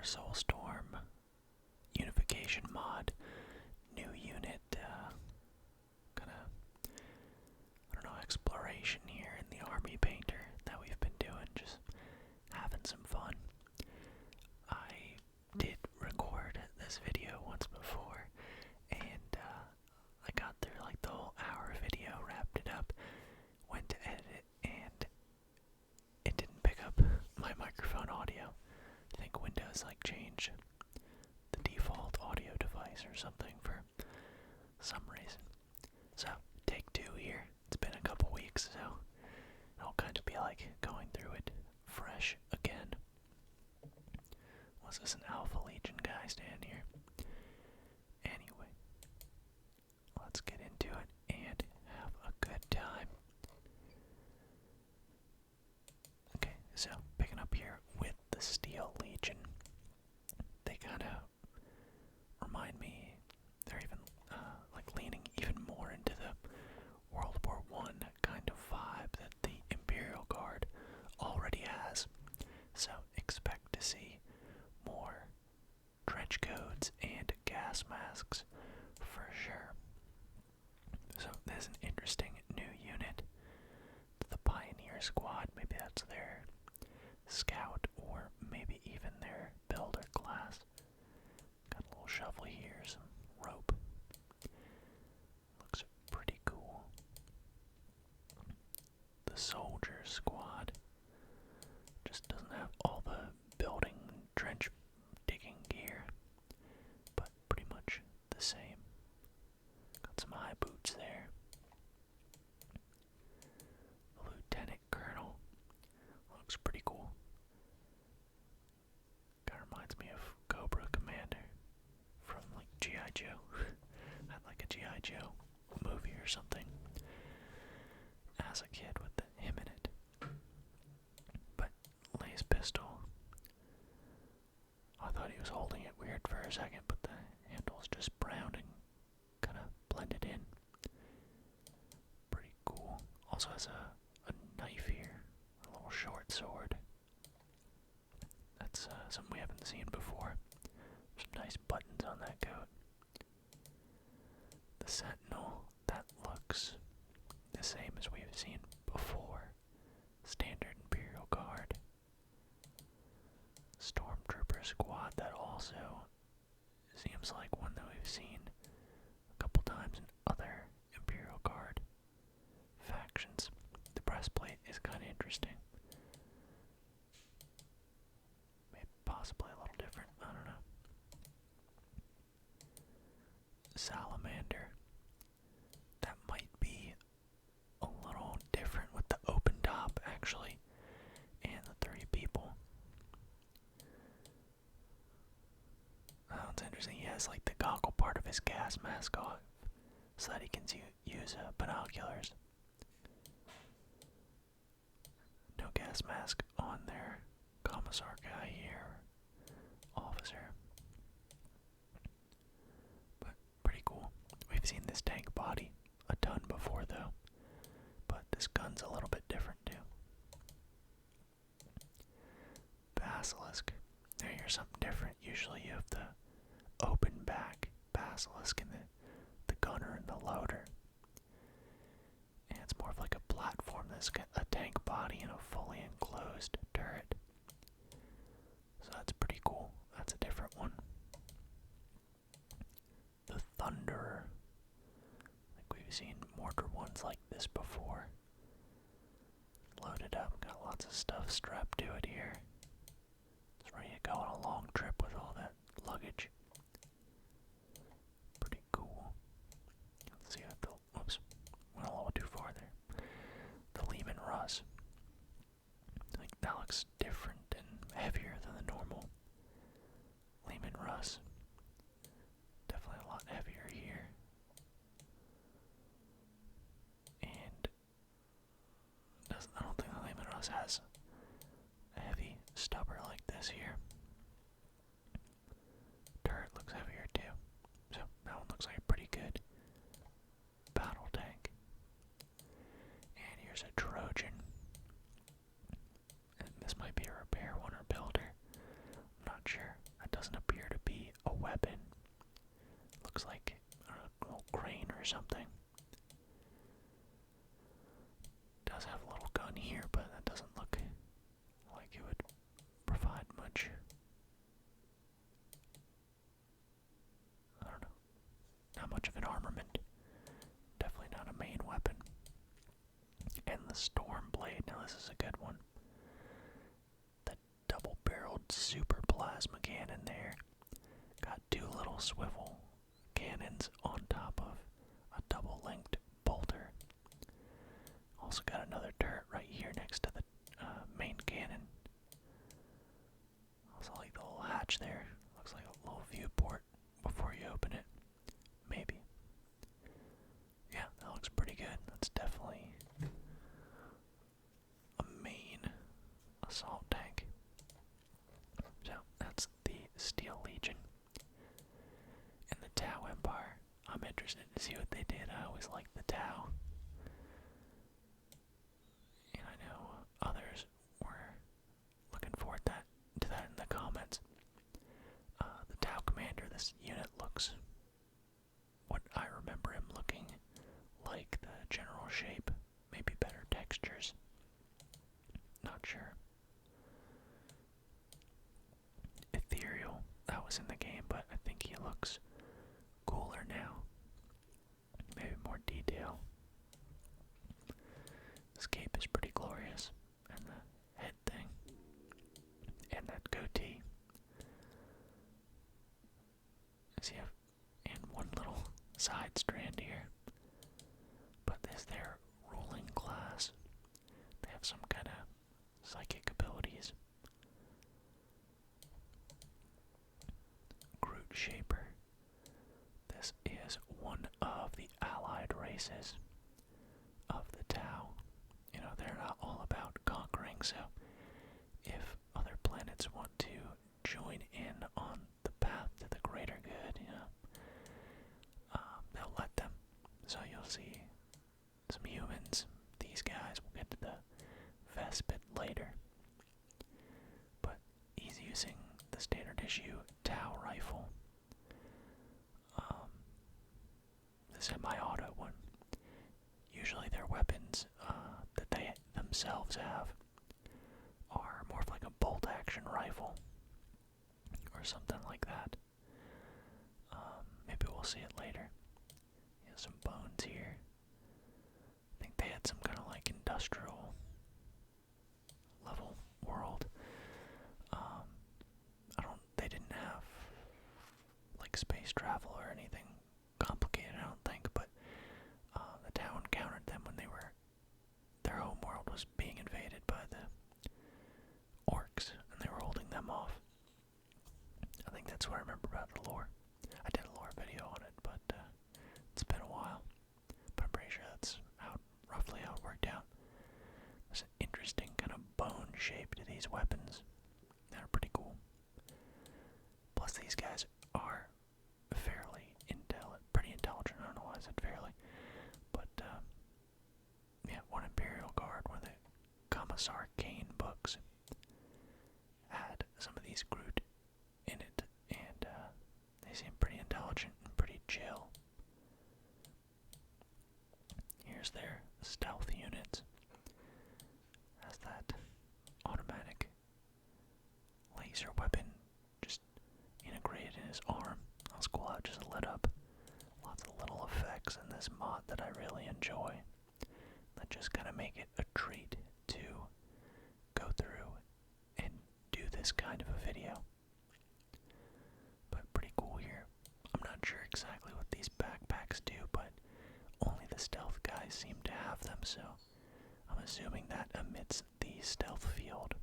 War Soulstorm, Unification mod, new unit, kind of, I don't know, exploration here in the army painter that we've been doing, just having some fun. I did record this video once before, and I got through like the whole hour video, wrapped it up, went to edit it, and it didn't pick up my microphone audio. I think Windows like changed the default audio device or something for some reason. So, take two here. It's been a couple weeks, so it'll kind of be like going through it fresh again. Was this an Alpha Legion guy stand here? Anyway, let's get into it and have a good time. Okay, so picking up here with the Steel Legion. They kind of remind me, they're even like leaning even more into the World War I kind of vibe that the Imperial Guard already has. So expect to see more trench coats and gas masks for sure. So there's an interesting new unit, the Pioneer Squad. Maybe that's their scout or maybe even their builder class. Got a little shovel here, some rope. Looks pretty cool. The Soldier Squad just doesn't have all the building trench digging gear, but pretty much the same. Got some high boots there. Lieutenant Colonel looks pretty cool. Kinda reminds me of Cobra Commander from like G.I. Joe. Had like a G.I. Joe movie or something as a kid with him in it. But Lay's pistol, I thought he was holding it weird for a second, but the handle's just brown and kind of blended in. Pretty cool. Also has a knife here, a little short sword. That's something we haven't seen before. Some nice buttons on that coat. The Sentinel, that looks the same as we've seen before. Standard Imperial Guard. Stormtrooper Squad, that also seems like one that we've seen a couple times in other Imperial Guard factions. The breastplate is kind of interesting. Maybe possibly a little different, I don't know. Salamander. That might be a little different with the open top, actually, and the three people. Sounds interesting. He has like the goggle part of his gas mask off so that he can use binoculars. No gas mask on their commissar guy here, officer. But pretty cool. We've seen this tank body a ton before though, but this gun's a little bit different too. Basilisk. Now here's something different. Usually you have the open back basilisk and the gunner and the loader. And it's more of like a platform that's got a tank body and a fully enclosed turret. So that's pretty cool. That's a different one. The Thunderer. I think we've seen mortar ones like this before. Loaded up, got lots of stuff strapped to it here. It's ready to go on a long trip with all that luggage. Pretty cool. Let's see what the, whoops, went a little too far there. The Lehman Russ. I think that looks different and heavier than the normal Lehman Russ. Definitely a lot heavier here. And I don't think the Lehman Russ has a heavy stubber like this here. Turret looks heavier too. So that one looks like a pretty good battle tank. And here's a Trojan. And this might be a repair one or builder. I'm not sure. much. I don't know. Not much of an armament. Definitely not a main weapon. And the Storm Blade. Now this is a good one. The double-barreled super plasma cannon there. Got two little swivel cannons on top of a double-linked bolter. Also got another turret right here next to the main cannon. Also like the little hatch there. Looks like a little viewport before you open it. Maybe. Yeah, that looks pretty good. That's definitely a main assault tank. So that's the Steel Legion. And the Tau Empire. I'm interested to see what they did. I always liked the Tau. And I know others were looking forward to that in the comments. The Tau Commander, this unit looks what I remember him looking like, the general shape, maybe better textures. Not sure. Ethereal, that was in the game, but I think he looks cooler now. Maybe more detail. This cape is pretty glorious. And the head thing. And that goatee. See, and one little side strand here. But this their ruling class. They have some kind of psychic abilities. Groot Shaper. This is one of the allied races of the Tau. You know, they're not all about conquering, so if other planets want to join in on the path to the greater good, you know, they'll let them. So you'll see some humans, these guys, we'll get to the Vespid later. But he's using the standard issue Tau rifle. The semi-auto one. Usually their weapons that they themselves have are more of like a bolt-action rifle or something like that. Maybe we'll see it later. Some bones here. I think they had some kind of like industrial level world. They didn't have like space travel or anything complicated, I don't think, but the Tau encountered them when their home world was being invaded by the orcs, and they were holding them off. I think that's what I remember about the lore. I did a lore video on it, but it's been a while. But I'm pretty sure that's roughly how it worked out. There's an interesting kind of bone shape to these weapons. They're pretty cool. Plus these guys are pretty intelligent. I don't know why I said fairly. But, yeah, one Imperial Guard, one of the Commissar Kane books, had some of these Groot in it, and they seem pretty intelligent and pretty chill. Here's their stealth units. Has that automatic laser weapon just integrated in his arm. That's cool how it just lit up. Lots of little effects in this mod that I really enjoy. That just kind of make it a treat to go through and do this kind of a video. But pretty cool here. I'm not sure exactly what these backpacks do, but only the stealth guys seem to have them, so I'm assuming that emits the stealth field.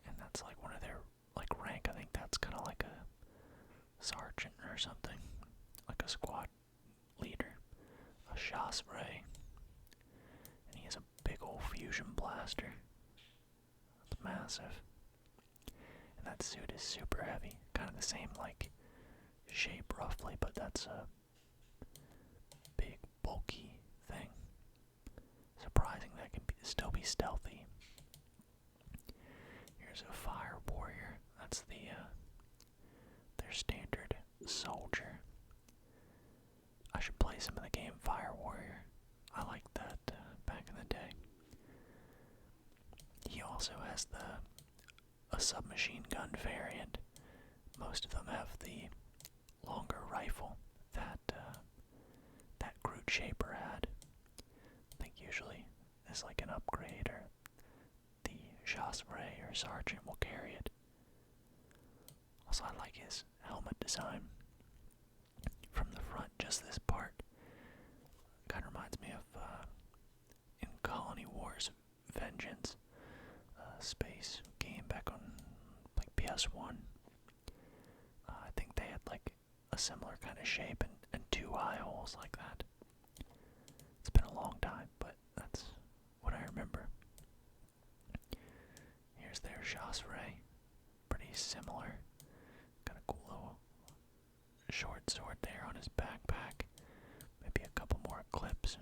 And that's like one of their rank. I think that's kind of like a sergeant or something, like a squad leader, a Chasray. And he has a big old fusion blaster. It's massive. And that suit is super heavy, kind of the same like shape roughly, but that's a big bulky thing. Surprising that can still be stealthy. Here's a fire warrior. That's their standard soldier. I should play some of the game Fire Warrior. I liked that back in the day. also has a submachine gun variant. Most of them have the longer rifle that that Groot Shaper had. I think usually as like an upgrade, or the Chasseret or Sergeant will carry it. Also, I like his helmet design. From the front, just this part kind of reminds me of in Colony Wars Vengeance, space game back on like PS1. I think they had like a similar kind of shape and two eye holes like that. It's been a long time, but that's what I remember. Here's their Chasseret. Pretty similar. Got a cool little short sword there on his backpack. Maybe a couple more clips.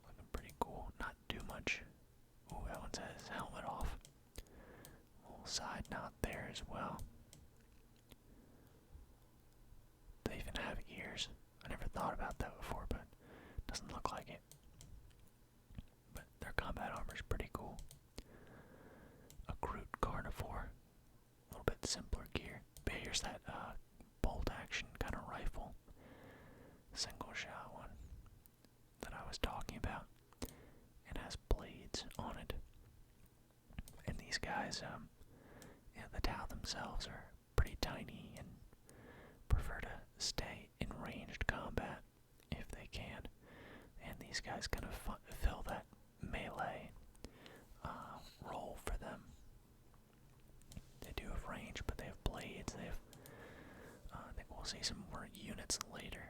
Looking pretty cool. Not too much. Ooh, that one's had his helmet off. Little side knot there as well. They even have ears. I never thought about that before, but it doesn't look like it. But their combat armor's pretty cool. A Groot Carnivore. A little bit simpler gear. But here's that bolt action kind of rifle. Single shot one that I was talking about. It has blades on it. And these guys, the Tau themselves are pretty tiny and prefer to stay in ranged combat if they can. And these guys kind of fill that melee role for them. They do have range, but they have blades. They have, I think we'll see some more units later.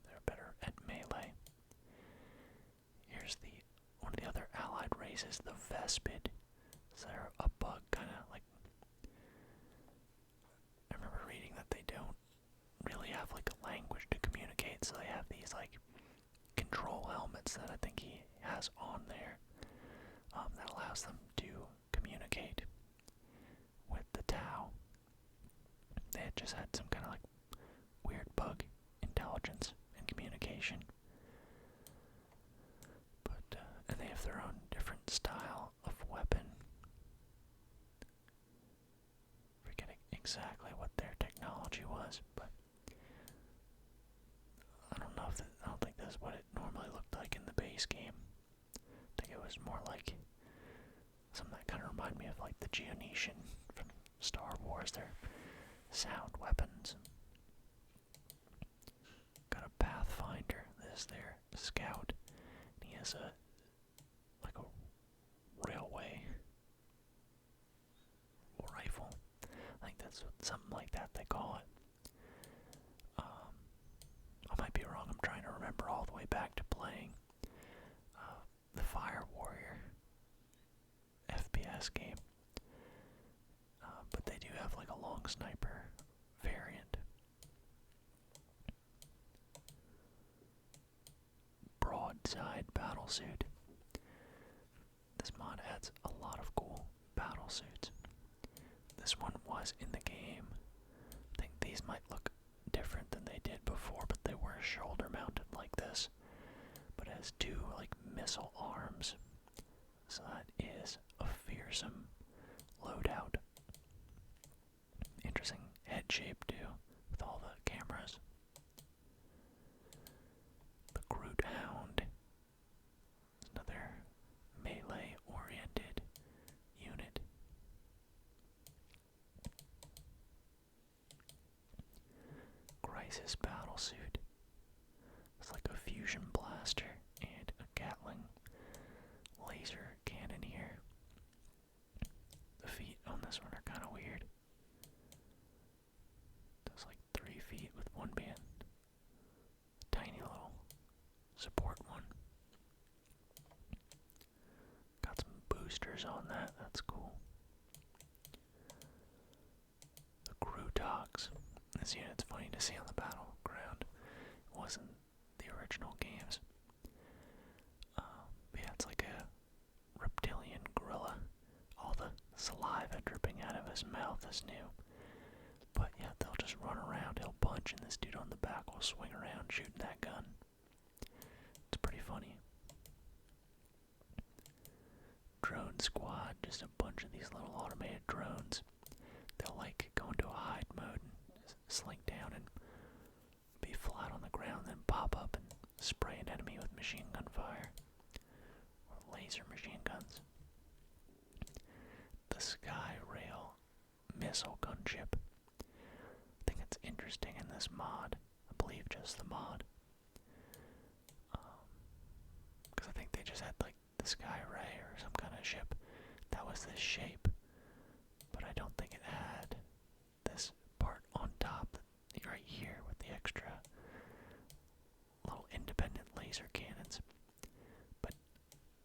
They're better at melee. Here's one of the other allied races, the Vespid. So they're a bug, kind of like. I remember reading that they don't really have like a language to communicate, so they have these like control helmets that I think he has on there that allows them to communicate with the Tau. They had just had some kind of like weird bug intelligence and communication. But and they have their own different style of weapon. Forgetting exactly what their technology was, but I don't know I don't think that's what it normally looked like in the base game. I think it was more like something that kind of reminded me of like the Geonetian from Star Wars. Their sound weapons. Got a Pathfinder. This is their scout. He has a railway rifle. I think that's something like that they call it. I might be wrong. I'm trying to remember all the way back to playing the Fire Warrior FPS game. But they do have like a long sniper variant. Broadside battlesuit. This mod adds a lot of cool battlesuits. This one was in the game. I think these might look different than they did before, but they were shoulder mounted like this. But it has two like missile arms. So that is a fearsome loadout. Interesting head shape too, with all the cameras. The Groot Hound. Another melee-oriented unit. Crisis battlesuit. It's like a fusion blaster and a Gatling laser cannon here. The feet on this one are kind of weird. Does like 3 feet with one band. Tiny little support one. Got some boosters on that, that's cool. The Grootox. This unit's funny to see on the battleground. It wasn't the original games. But yeah, it's like a reptilian gorilla. All the saliva dripping out of his mouth is new. But yeah, they'll just run around, he'll punch, and this dude on the back will swing around shooting that gun. It's pretty funny. bunch of these little automated drones. They'll like go into a hide mode and slink down and be flat on the ground, then pop up and spray an enemy with machine gun fire or laser machine guns. The Sky Rail missile gunship. I think it's interesting in this mod. I believe just the mod. Because I think they just had like the Sky Ray or some kind of ship that was this shape. But I don't think it had this part on top right here with the extra little independent laser cannons. But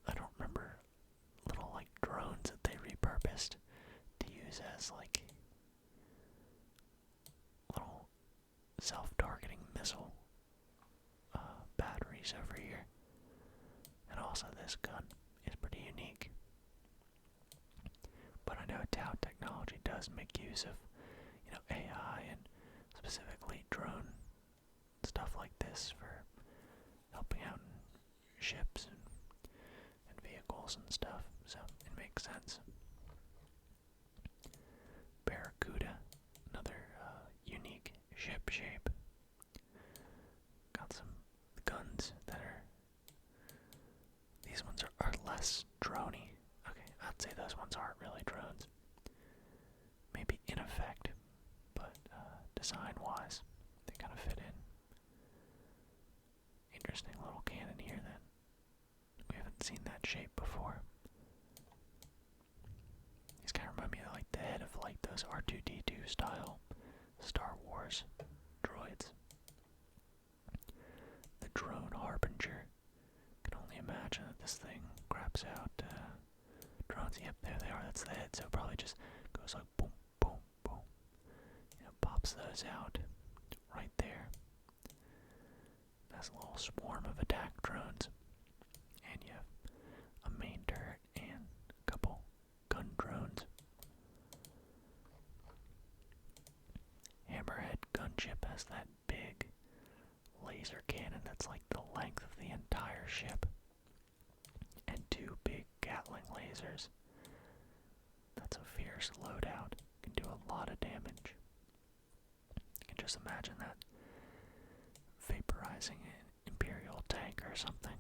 I don't remember little like drones that they repurposed to use as like little self-targeting missile batteries over here. And also this gun is pretty unique. But I know Tau Technology does make use of, AI and specifically drone stuff like this for helping out in ships and vehicles and stuff, so it makes sense. Barracuda, another unique ship shape. Got some guns that are, these ones are less droney. Okay, I'd say those ones aren't really drones. Maybe in effect, but design-wise, they kind of fit in. Interesting little cannon here that we haven't seen that shape before. These kind of remind me of like the head of like those R2-D2 style Star Wars droids. The Drone Harbinger. Can only imagine that this thing craps out drones. Yep, there they are. That's the head. So it probably just goes like boom, boom, boom. Pops those out right there. That's a little swarm of attack drones. And you have a main turret and a couple gun drones. Hammerhead gunship has that big laser cannon that's like the length of the entire ship. And two big Gatling lasers. That's a fierce loadout. Can do a lot of damage. You can just imagine that vaporizing an Imperial tank or something.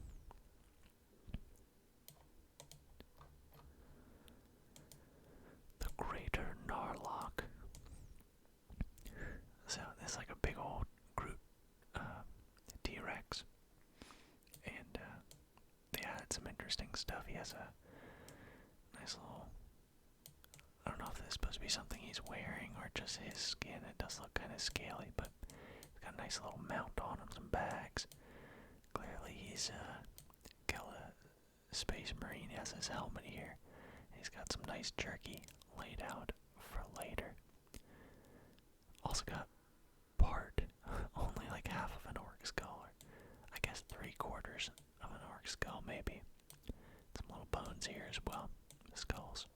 The Greater Narlock. So it's like a big old Groot T-Rex. And they added some interesting stuff. He has a nice little, I don't know if this is supposed to be something he's wearing or just his skin. It does look kind of scaly, but it's got a nice little mount on him, some bags. Clearly he's killed a space marine. He has his helmet here. He's got some nice jerky laid out for later. Also got part, only like half of an orc skull, or I guess 3/4 of an orc skull maybe. Some little bones here as well, skulls.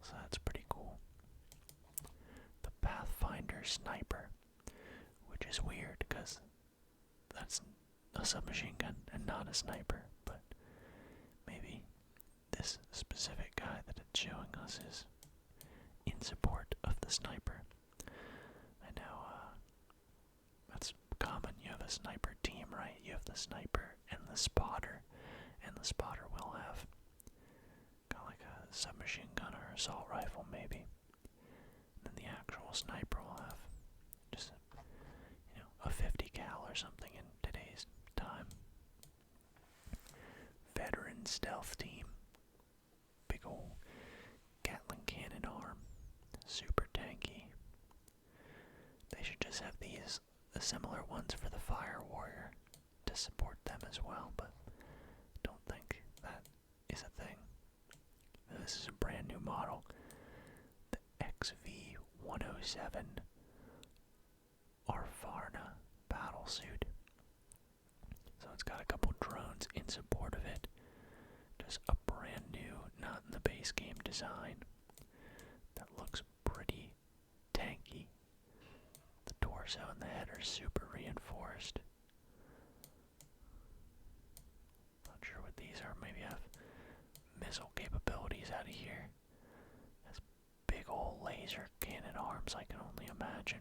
So that's pretty cool. The Pathfinder Sniper, which is weird because that's a submachine gun and not a sniper, but maybe this specific guy that it's showing us is in support of the sniper. I know that's common. You have a sniper team, right? You have the sniper and the spotter, and the spotter will have kind of like a submachine gun or assault rifle maybe. And then the actual sniper will have just a 50 cal or something in today's time. Veteran stealth team. Big ol' Gatling cannon arm. Super tanky. They should just have these similar ones for the Fire Warrior to support them as well, but don't think that is a thing. This is a brand new model. The XV-107 Arvarna battlesuit. So it's got a couple drones in support of it. Just a brand new, not in the base game design. That looks pretty tanky. The torso and the head are super reinforced. Not sure what these are. Maybe have missile capabilities out of here. Has big old laser cannon arms, I can only imagine.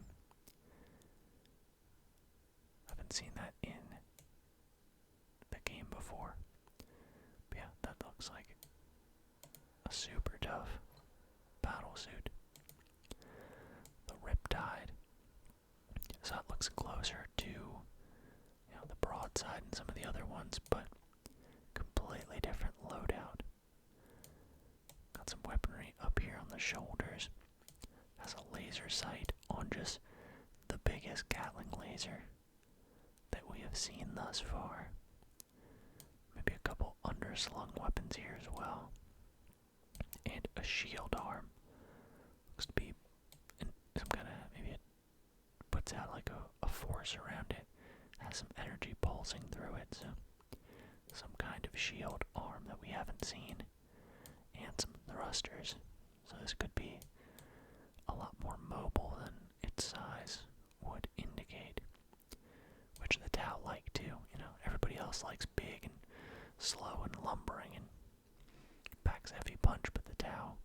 I haven't seen that in the game before. But yeah, that looks like a super tough battle suit. The Riptide. So that looks closer to, the broadside and some of the other ones, but completely different loadout. Got some weaponry up here on the shoulders. Has a laser sight on just the biggest Gatling laser that we have seen thus far. Maybe a couple underslung weapons here as well. And a shield arm. Looks to be some kind of, maybe it puts out like a force around it. Has some energy pulsing through it, so some kind of shield arm that we haven't seen. And some thrusters. So this could be a lot more mobile than its size would indicate. Which the Tau like too, everybody else likes big and slow and lumbering and packs a heavy punch, but the Tau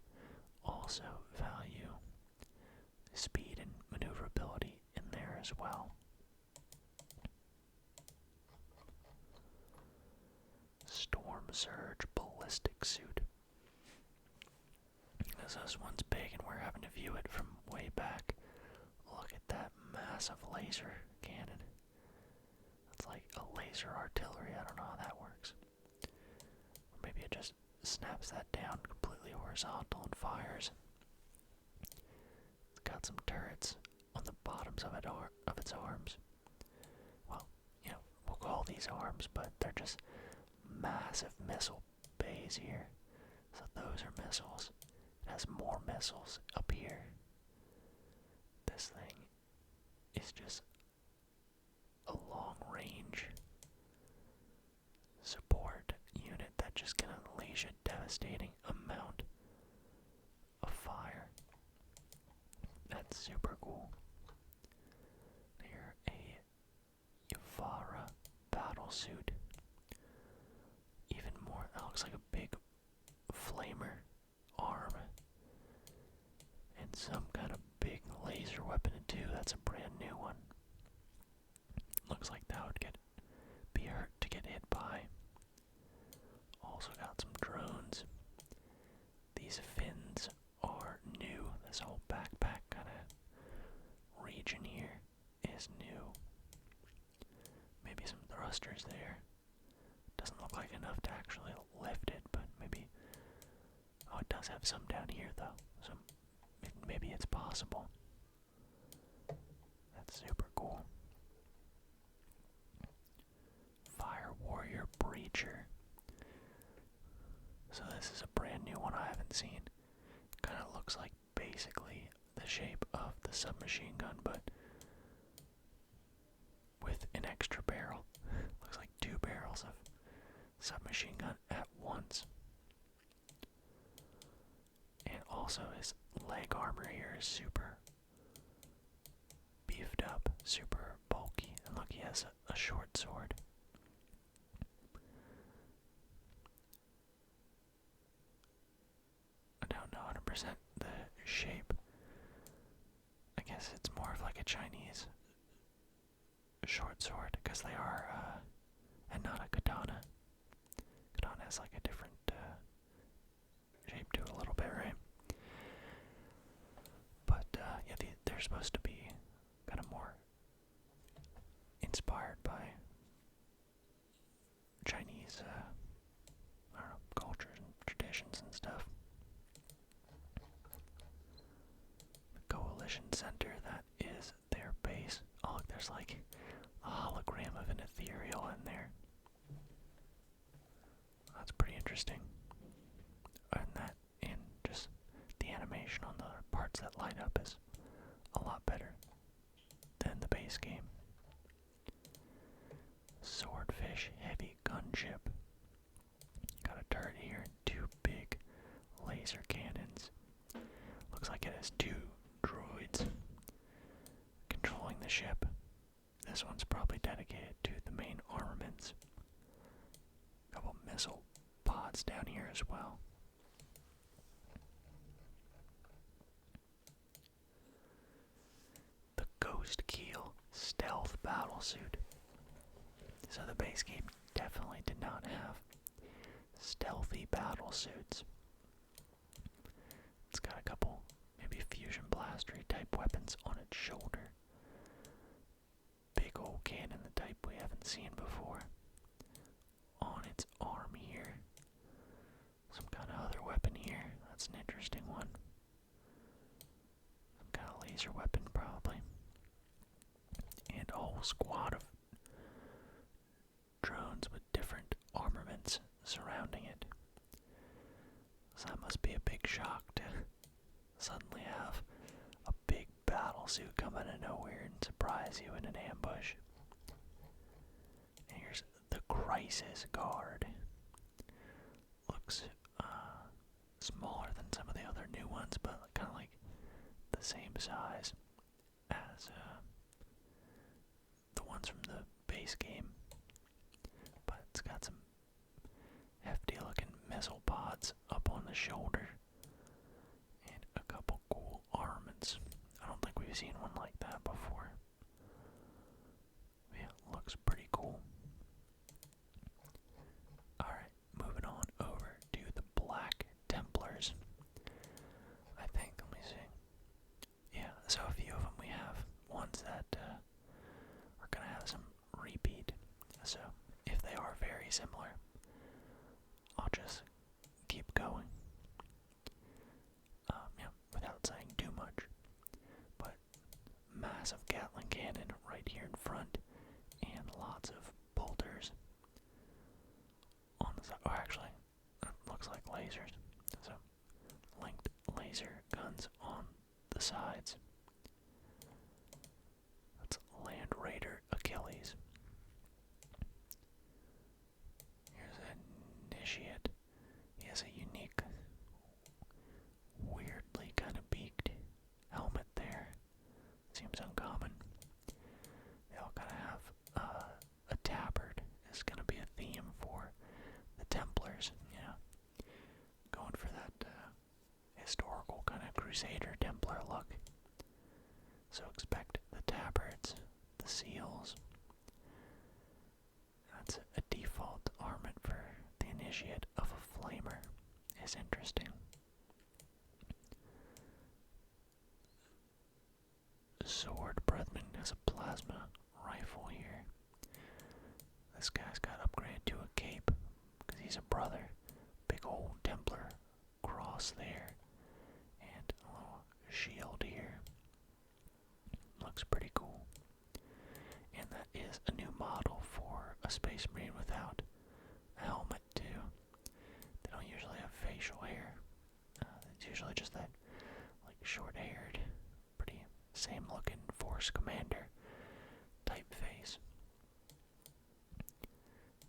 also value speed and maneuverability in there as well. Storm Surge Ballistic Suit. This one's big and we're having to view it from way back. Look at that massive laser cannon. It's like a laser artillery, I don't know how that works. Or maybe it just snaps that down completely horizontal and fires. It's got some turrets on the bottoms of its arms. Well, we'll call these arms, but they're just massive missile bays here. So those are missiles. It has more missiles up here. This thing is just a long-range support unit that just can unleash a devastating amount of fire. That's super cool. Here, a Yavara battle suit. Even more, that looks like a big flamer arm. And some kind of big laser weapon too. That's a brand new one. Looks like that would be hurt to get hit by. Also got some drones. These fins are new. This whole backpack kind of region here is new. Maybe some thrusters there. Doesn't look like enough to actually lift it, but maybe. Oh, it does have some down here though, so maybe it's possible. That's super cool. Fire Warrior Breacher. So this is a brand new one I haven't seen. Kind of looks like basically the shape of the submachine gun, but with an extra barrel. Looks like 2 barrels of submachine gun at once. And also his leg armor here is super beefed up, super bulky. And look, he has a short sword. I don't know 100% the shape. I guess it's more of like a Chinese short sword, because they are, and not a katana. Katana has like a different shape to it a little bit, right? But yeah, they're supposed to be kind of more inspired by Chinese, I don't know, cultures and traditions and stuff. The Coalition Center, that is their base. Oh, look, there's like a hologram of an ethereal in there. That's pretty interesting. And that, in just the animation on the parts that light up is a lot better than the base game. Swordfish Heavy Gunship. Got a turret here and 2 big laser cannons. Looks like it has 2 droids controlling the ship. This one's probably dedicated to the main armaments. Couple missile pods down here as well. Ghost Keel Stealth Battlesuit. So the base game definitely did not have stealthy battlesuits. It's got a couple, maybe fusion blastery type weapons on its shoulder. Big old cannon, the type we haven't seen before. On its arm here. Some kind of other weapon here. That's an interesting one. Some kind of laser weapon, probably. And a whole squad of drones with different armaments surrounding it. So that must be a big shock to suddenly have a big battlesuit come out of nowhere and surprise you in an ambush. And here's the Crisis Guard. Looks smaller than some of the other new ones, but kind of like the same size as the ones from the base game. But it's got some hefty looking missile pods up on the shoulder and a couple cool armaments. I don't think we've seen one like that before. Yeah, looks pretty cool. Alright, moving on over to the Black Templars. I think, let me see. Yeah, so a few of them we have ones that are going to have some repeat. So if they are very similar, I'll just keep going. Yeah, without saying too much. But massive Gatling cannon right here in front, and lots of bolters on the side. Oh, actually, that looks like lasers. So, linked laser guns on the sides. That's Land Raider Achilles. Here's an Initiate. He has a unique, weirdly kind of beaked helmet there. Seems uncommon. They all kind of have a tabard. Is going to be a theme for the Templars. Yeah, going for that historical kind of Crusader Templar look. So expect the tabards, the seals. That's a default armament for the Initiate of a Flamer. Is interesting. Sword Brethren has a plasma rifle here. This guy's got upgraded to a cape because he's a brother. Big old Templar cross there. And a little shield here. Looks pretty cool. And that is a new model for a Space Marine without a helmet too. They don't usually have facial hair. It's usually just that like short-haired, pretty same-looking Force Commander type face.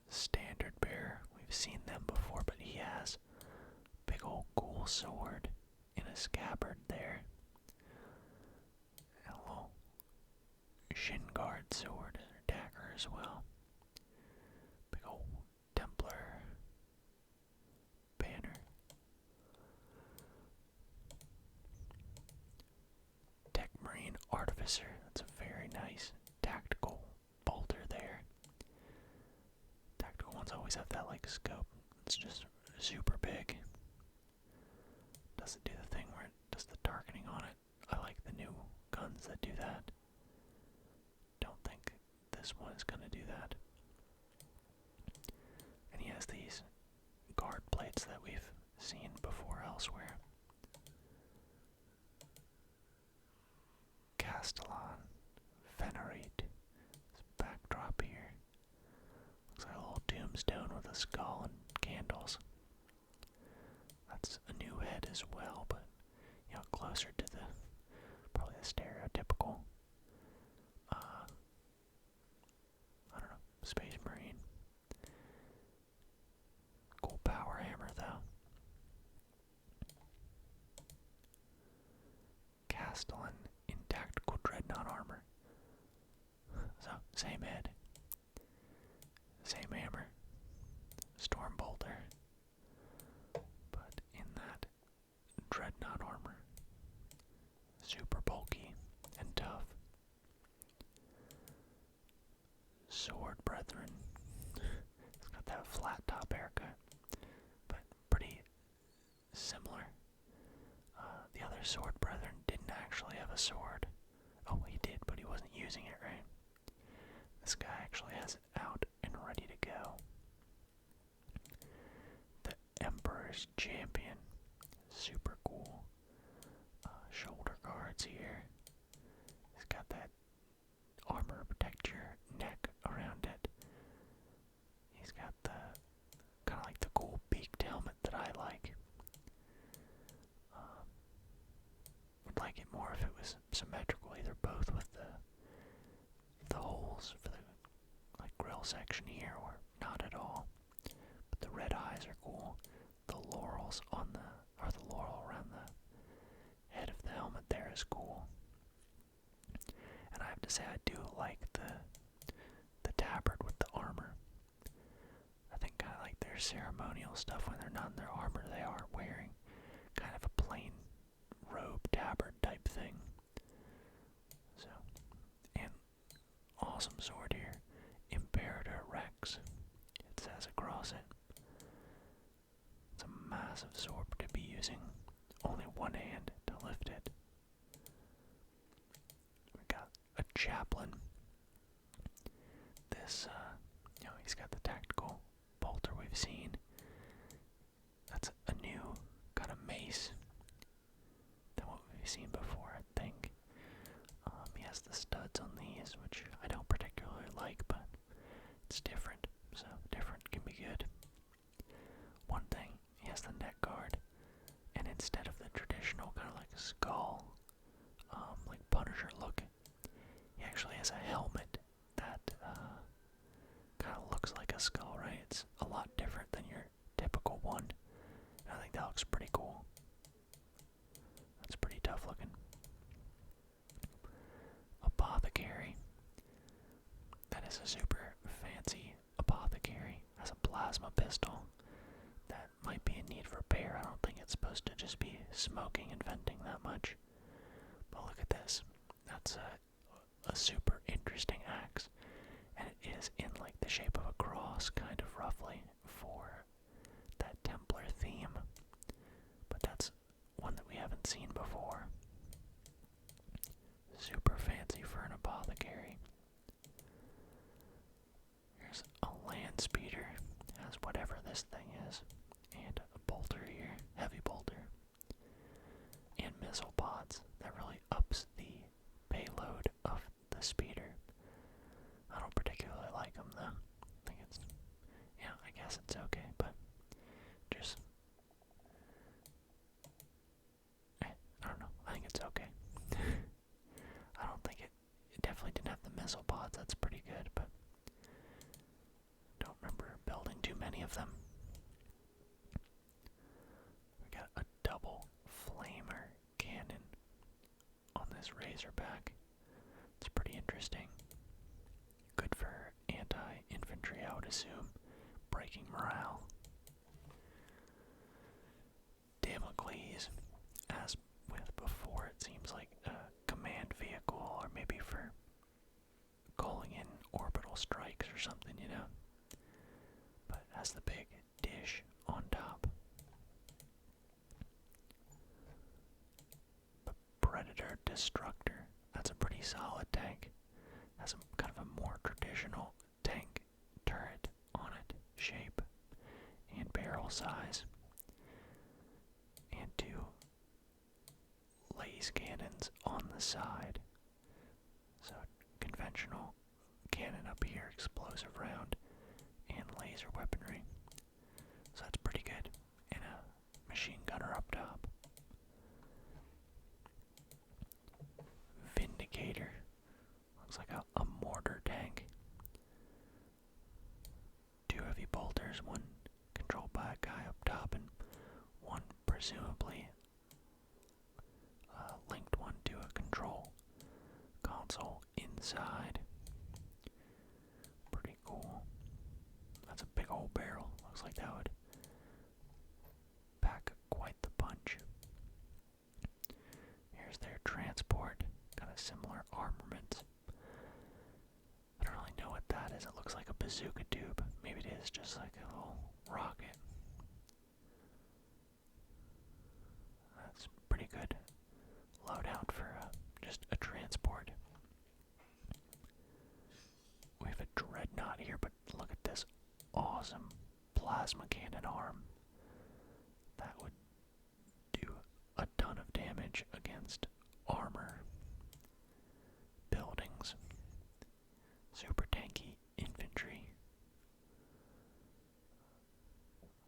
Standard Bearer, we've seen them before, but he has a big old cool sword in a scabbard there. And a little shin guard sword or dagger as well. Big old Templar banner. Tech Marine Artificer, that's a very nice tactical bolter there. Tactical ones always have that like scope. It's just super big. Does it do the thing where it does the targeting on it? I like the new guns that do that. Don't think this one is going to do that. And he has these guard plates that we've seen before elsewhere. Castellan, Venerate, this backdrop here. Looks like a little tombstone with a skull and candles. That's a new head as well, but you know, closer to the probably the stereotypical I don't know, Space Marine. Cool power hammer though. Castellan in tactical dreadnought armor. So, same head. Same hammer. Storm bolter. But in that dreadnought armor. Super bulky and tough. Sword Brethren. He's got that flat top haircut, but pretty similar. The other Sword Brethren didn't actually have a sword. Oh, he did, but he wasn't using it, right? This guy actually has it out and ready to go. The Emperor's Champion. Super cool. Shoulder guards here. He's got that armor to protect your neck around it. He's got the kind of like the cool beaked helmet that I like. Would like it more if it was symmetrical, either both with the holes for the like grill section here, or not at all. But the red eyes are cool. The laurels on the laurel around the head of the helmet there is cool. And I have to say, I do like the tabard with the armor. I think kind of like their ceremonial stuff when they're not in their armor, they are wearing kind of a plain robe tabard type thing. So, and awesome sword here, Imperator Rex. It says across it. It's a massive sword to be using only one hand to lift it. We got a chaplain. This, he's got the tactical bolter we've seen. That's a new kind of mace than what we've seen before, I think. He has the studs on these, which I don't particularly like, but it's different, so different can be good. One thing, he has the neck guard, and instead of the traditional kind of like a skull, like Punisher look, he actually has a helmet that kind of looks like a skull, right? It's a lot different than your typical one, and I think that looks pretty cool. That's pretty tough looking. Apothecary. That is a super fancy apothecary. Has a plasma pistol. That might be in need of repair. I don't think it's supposed to just be smoking and venting that much. But look at this. That's a super interesting axe. And it is in like the shape of a cross, kind of roughly, for that Templar theme. But that's one that we haven't seen before. Super fancy for an apothecary. Here's a land speeder. Has whatever this thing is. And a bolter here. Heavy bolter. And missile pods. That really ups the payload of the speeder. I don't particularly like them though. I think it's, I guess it's okay, but just, I don't know. I think it's okay. I don't think it definitely didn't have the missile pods. That's pretty good, but don't remember building too many of them. We got a double flamer cannon on this Razorback. It's pretty interesting. Good for anti-infantry, I would assume. Breaking morale. Damocles, as with before, it seems like a command vehicle, or maybe for calling in orbital strikes or something, But it has the big dish on top. The Predator Destructor. That's a pretty solid tank. Has a kind of a more traditional tank turret on it, shape and barrel size, and two laser cannons on the side. So conventional cannon up here, explosive round, and laser weaponry. So that's pretty good. And a machine gunner up top. Vindicator. Looks like a mortar tank. Two heavy bolters, one controlled by a guy up top, and one presumably linked one to a control console inside. Pretty cool. That's a big old barrel. Looks like that would pack quite the punch. Here's their transport. Kind of similar armaments. I don't really know what that is. It looks like a bazooka tube. Maybe it is just like a little rocket. That's pretty good loadout for just a transport. We have a dreadnought here, but look at this awesome plasma cannon arm. That would do a ton of damage against armor, buildings, super tanky infantry.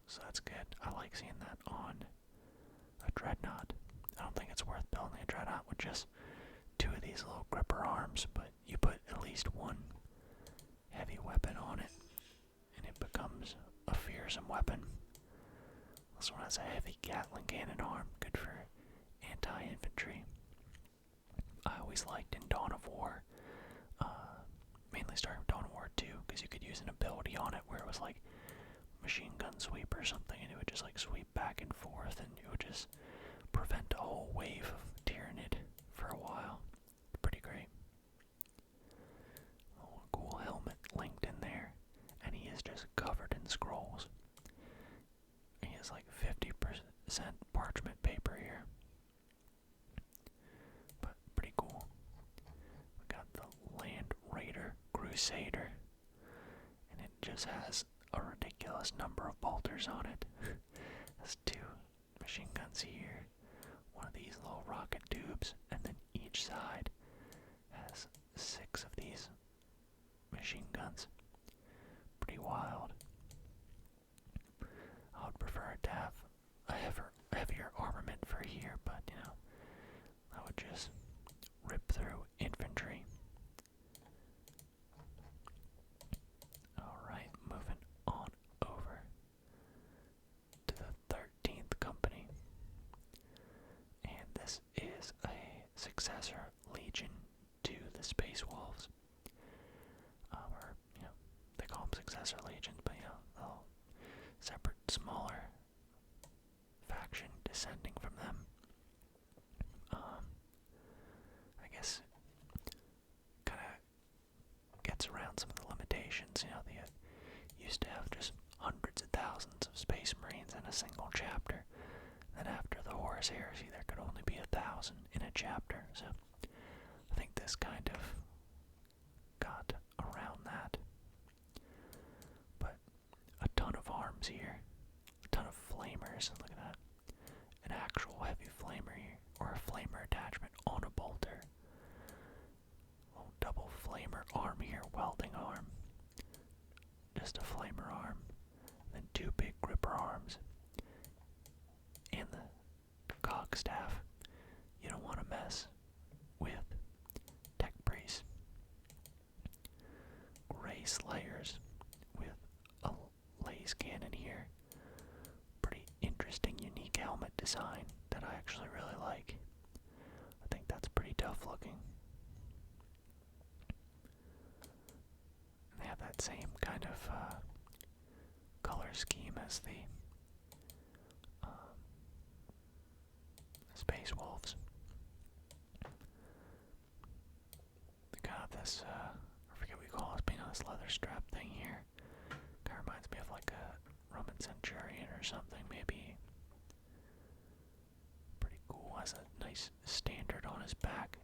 So that's good. I like seeing that on a dreadnought. I don't think it's worth building a dreadnought with just 2 of these little gripper arms, but you put at least one heavy weapon on it, and it becomes a fearsome weapon. This one has a heavy Gatling cannon arm, good for anti-infantry. I always liked in Dawn of War, mainly starting with Dawn of War 2, because you could use an ability on it where it was like machine gun sweep or something, and it would just like sweep back and forth, and it would just prevent a whole wave of tyrannid for a while. Pretty great. Oh, cool helmet linked in there, and he is just covered in scrolls. He has like 50% parchment paper here. But pretty cool. We got the Land Raider Crusader, and it just has a ridiculous number of bolters on it. Has 2 machine guns here, one of these little rocket tubes, and then each side has 6 of these machine guns. Pretty wild. I would prefer to have a heavier armament for here, but you know, that would just rip through infantry. Alright, moving on over to the 13th Company. And this is a successor legion to the Space Wolves. Or, you know, they call them successor legions, but you know, a separate, smaller faction descending from them. I guess kind of gets around some of the limitations. You know, they used to have just hundreds of thousands of Space Marines in a single chapter. Then after the Horus Heresy, there could only be 1,000 in a chapter. So I think this kind of got around that. But a ton of arms here, a ton of flamers. Look at that. An actual heavy flamer here, or a flamer attachment on a bolter. Little double flamer arm here, welding arm. Just a flamer arm. Then 2 big gripper arms. And the cog staff. You don't want to mess with tech priests. Gray slayers with a laser cannon here. Pretty interesting, unique helmet design that I actually really like. I think that's pretty tough looking. And they have that same kind of color scheme as the Space Wolves. They got this, I forget what you call it, but you know, this leather strap thing here. Kind of reminds me of like a Roman centurion or something, maybe. Pretty cool, has a nice standard on his back.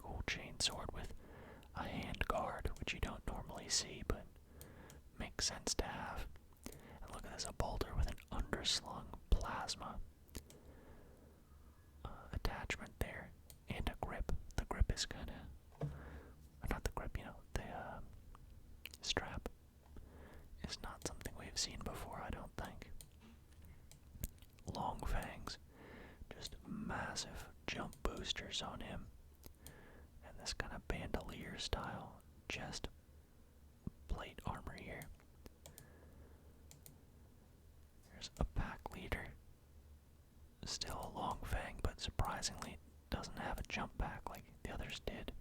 Cool chain sword with a hand guard, which you don't normally see, but makes sense to have. And look at this, a bolter with an underslung plasma attachment there, and a grip. The grip is kind of, not the grip, you know, the strap is not something we've seen before, I don't think. Long fangs, just massive jump boosters on him, and this kind of bandolier style chest plate armor here. There's a pack leader, still a long fang, but surprisingly doesn't have a jump pack like the others did.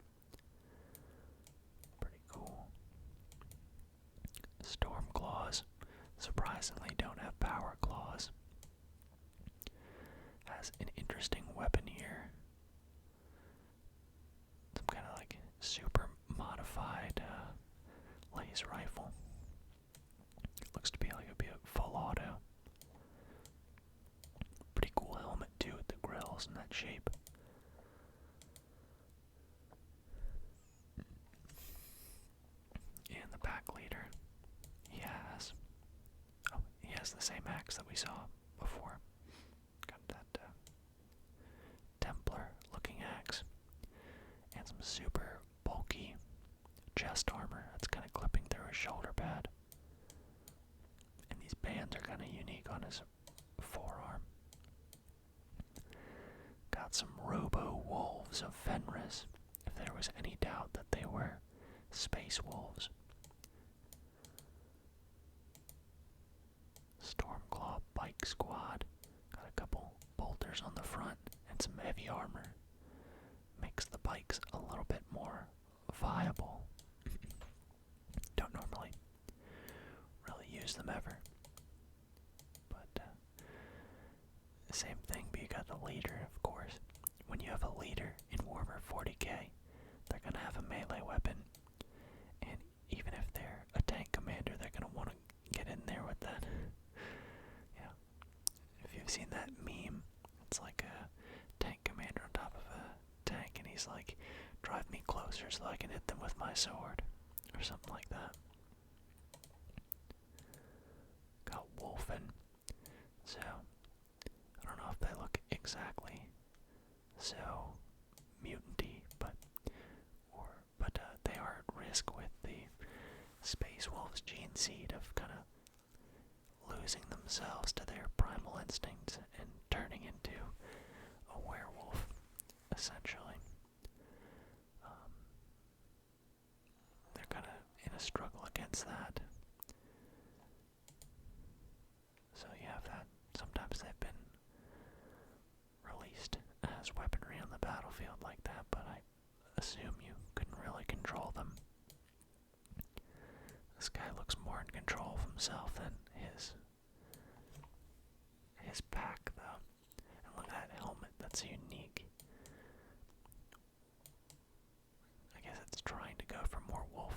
Pretty cool. Storm claws, surprisingly don't have power claws. Has an interesting weapon here. Some kind of like super modified nice rifle. Looks to be like it'd be a full auto. Pretty cool helmet too with the grills and that shape. And the pack leader, he has the same axe that we saw before. Got that Templar looking axe and some super bulky chest armor that's kind of clipping through his shoulder pad. And these bands are kind of unique on his forearm. Got some robo wolves of Fenris, if there was any doubt that they were space wolves. Stormclaw bike squad. Got a couple bolters on the front and some heavy armor. Makes the bikes a little bit more viable. Don't normally really use them ever. But same thing, but you got the leader, of course. When you have a leader in Warhammer 40k, they're gonna have a melee weapon. And even if they're a tank commander, they're gonna want to get in there with that. Yeah. If you've seen that meme, it's like a tank commander on top of a tank, and he's like, drive me closer so I can hit them with my sword, or something like that. Got Wolfen. So, I don't know if they look exactly so mutant-y, but they are at risk with the Space Wolves gene seed of kind of losing themselves to their primal instincts and turning into a werewolf, essentially. They're kind of in a struggle against that. So you have that. Sometimes they've been released as weaponry on the battlefield like that, but I assume you couldn't really control them. This guy looks more in control of himself than his pack, though. And look at that helmet, that's unique. I guess it's trying to go for more wolf.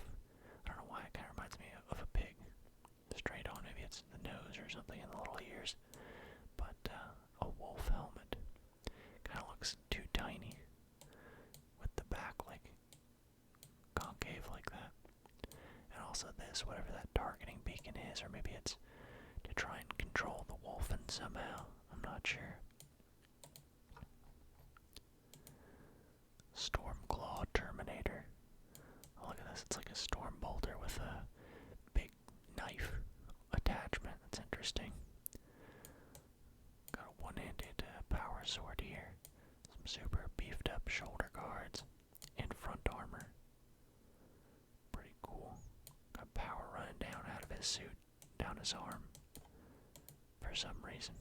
I don't know why, it kind of reminds me of a pig. Straight on, maybe it's the nose or something in the little ears. But a wolf helmet. Kind of looks too tiny with the back like concave like that. And also this, whatever that targeting beacon is, or maybe it's to try and control the wolfen somehow. I'm not sure. Stormclaw Terminator. Oh, look at this. It's like a storm bolter with a big knife attachment. That's interesting. Got a one-handed power sword here. Some super beefed up shoulder guards and front armor. Pretty cool. Got power running down out of his suit, down his arm, for some reason.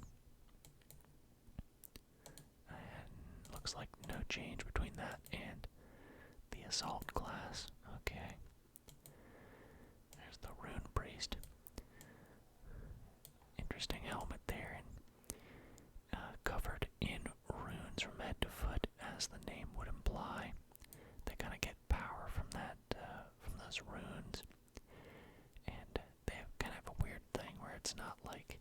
And looks like no change between that and the assault class. Okay. There's the rune priest. Interesting helmet there, and covered in runes from head to foot, as the name would imply. They kind of get power from that, from those runes, and they kind of have a weird thing where it's not like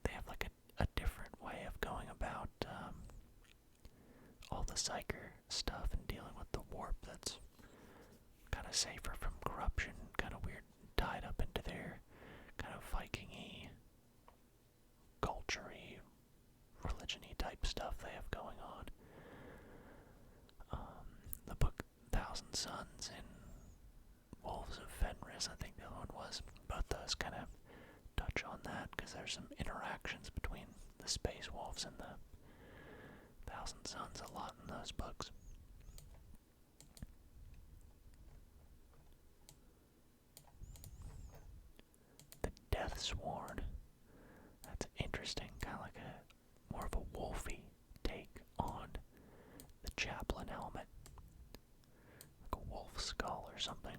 they have like a different way of going about all the psyker stuff and dealing with the warp that's kind of safer from corruption, kind of weird, tied up into their kind of Viking-y, culture-y, religion-y type stuff they have going on. The book Thousand Suns and Wolves of Fenris, I think the other one was. Both those kind of touch on that, because there's some interactions between the Space Wolves and the Thousand Suns a lot in those books. The Deathsworn. That's interesting, kind of like a more of a wolfy take on the chaplain helmet. Like a wolf skull or something.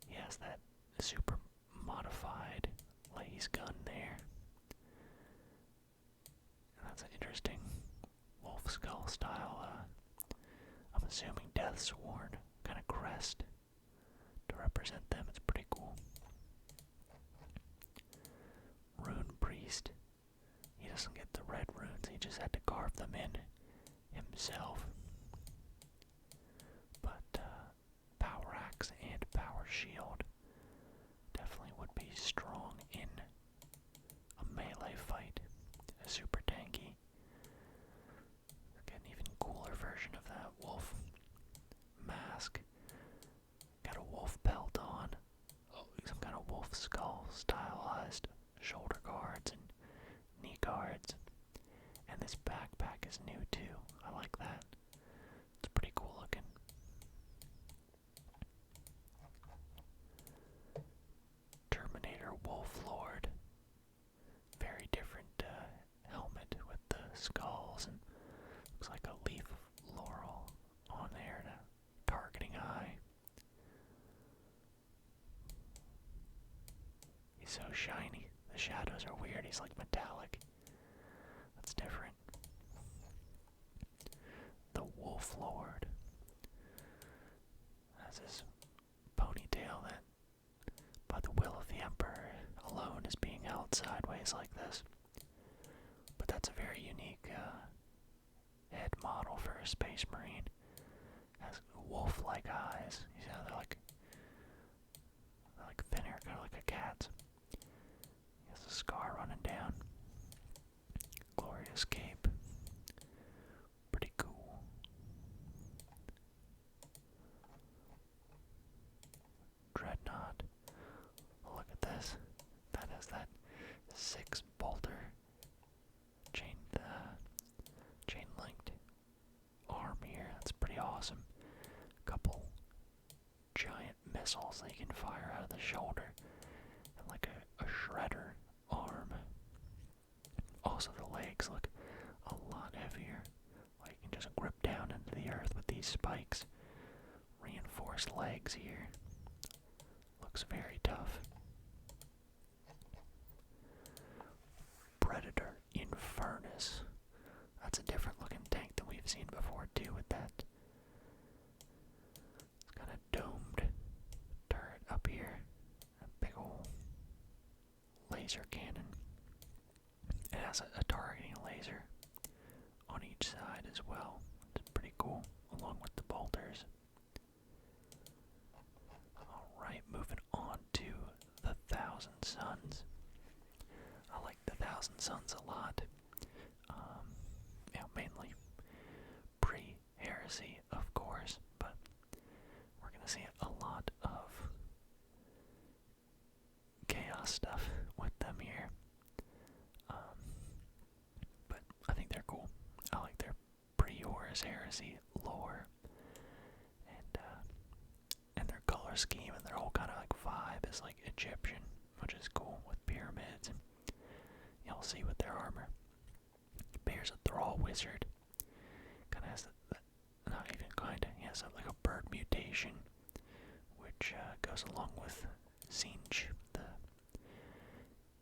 He has that super modified laser gun there. And that's an interesting wolf skull style, I'm assuming Deathsworn kind of crest. represent them. It's pretty cool. Rune Priest. He doesn't get the red runes, he just had to carve them in himself. But Power Axe and Power Shield definitely would be strong in a melee fight. Super tanky. Get an even cooler version of that wolf mask. Got a wolf belt on. Oh, some kind of wolf skull stylized shoulder guards and knee guards. And this backpack is new too. I like that. It's pretty cool looking. Terminator Wolf Lord. Very different helmet with the skulls and looks like a leaf laurel on there and a targeting eye. He's so shiny. The shadows are weird. He's like metallic. That's different. The Wolf Lord has his ponytail that, by the will of the Emperor alone, is being held sideways like this. But that's a very unique head model for a Space Marine. Has wolf-like eyes. You see how they're like thinner, kind of like a cat's. He has a scar running down. Glorious cape. Pretty cool. Dreadnought. Look at this. That has that 6-bolter chain-linked arm here. That's pretty awesome. Couple giant missiles that you can fire out of the shoulder. And like a shredder arm. Also the legs look a lot heavier. Like you can just grip down into the earth with these spikes. Reinforced legs here. Looks very tough. Predator Infernus. That's a different looking tank than we've seen before too with that. It's got a domed turret up here. A big old laser cannon. It has a targeting laser on each side as well. It's pretty cool, along with the bolters. Alright, moving on to the Thousand Suns. I like the Thousand Suns a lot. Mainly pre-heresy, of course, but we're going to see a lot of chaos stuff with them here. But I think they're cool. I like their pre-Horus heresy lore, and their color scheme and their whole kind of like vibe is like Egyptian, which is cool with pyramids, and you'll see with their armor. Bear's a thrall wizard. Kind of has not even kinda. He has like a bird mutation, which goes along with Zinj, the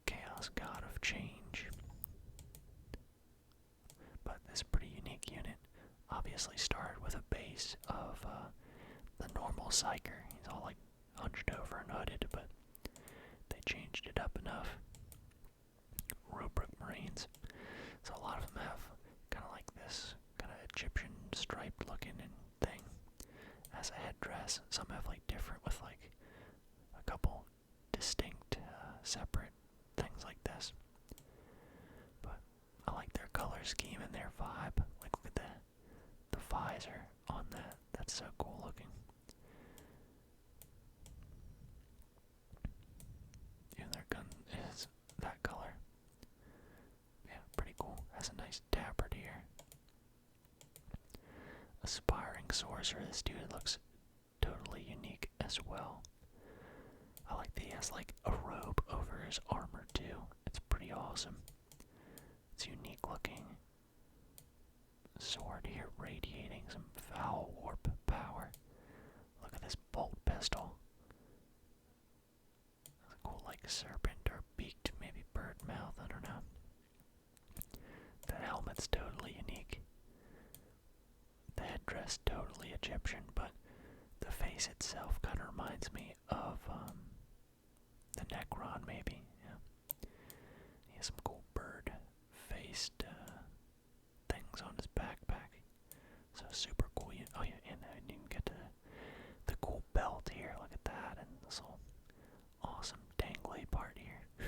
chaos god of change. But this pretty unique unit obviously started with a base of the normal Psyker. He's all like hunched over and hooded, but they changed it up enough. Rubric Marines. So a lot of them have kind of like this kind of Egyptian striped looking thing as a headdress. Some have like different with like a couple distinct separate things like this. But I like their color scheme and their vibe. Like look at the visor on that. That's so cool looking. Even their gun is that color. Yeah, pretty cool. Has a nice tabard here. Aspiring sorcerer. This dude looks totally unique as well. I like that he has like a robe over his armor too. It's pretty awesome. It's unique looking. Sword here radiating some foul warp power. Look at this bolt pistol. That's a cool like serpent or beaked maybe bird mouth, I don't know. The helmet's totally unique. The headdress totally Egyptian, but the the face itself kind of reminds me of the Necron, maybe. Yeah. He has some cool bird-faced things on his backpack. So super cool. Oh yeah, and I didn't even get to the cool belt here. Look at that, and this little awesome dangly part here.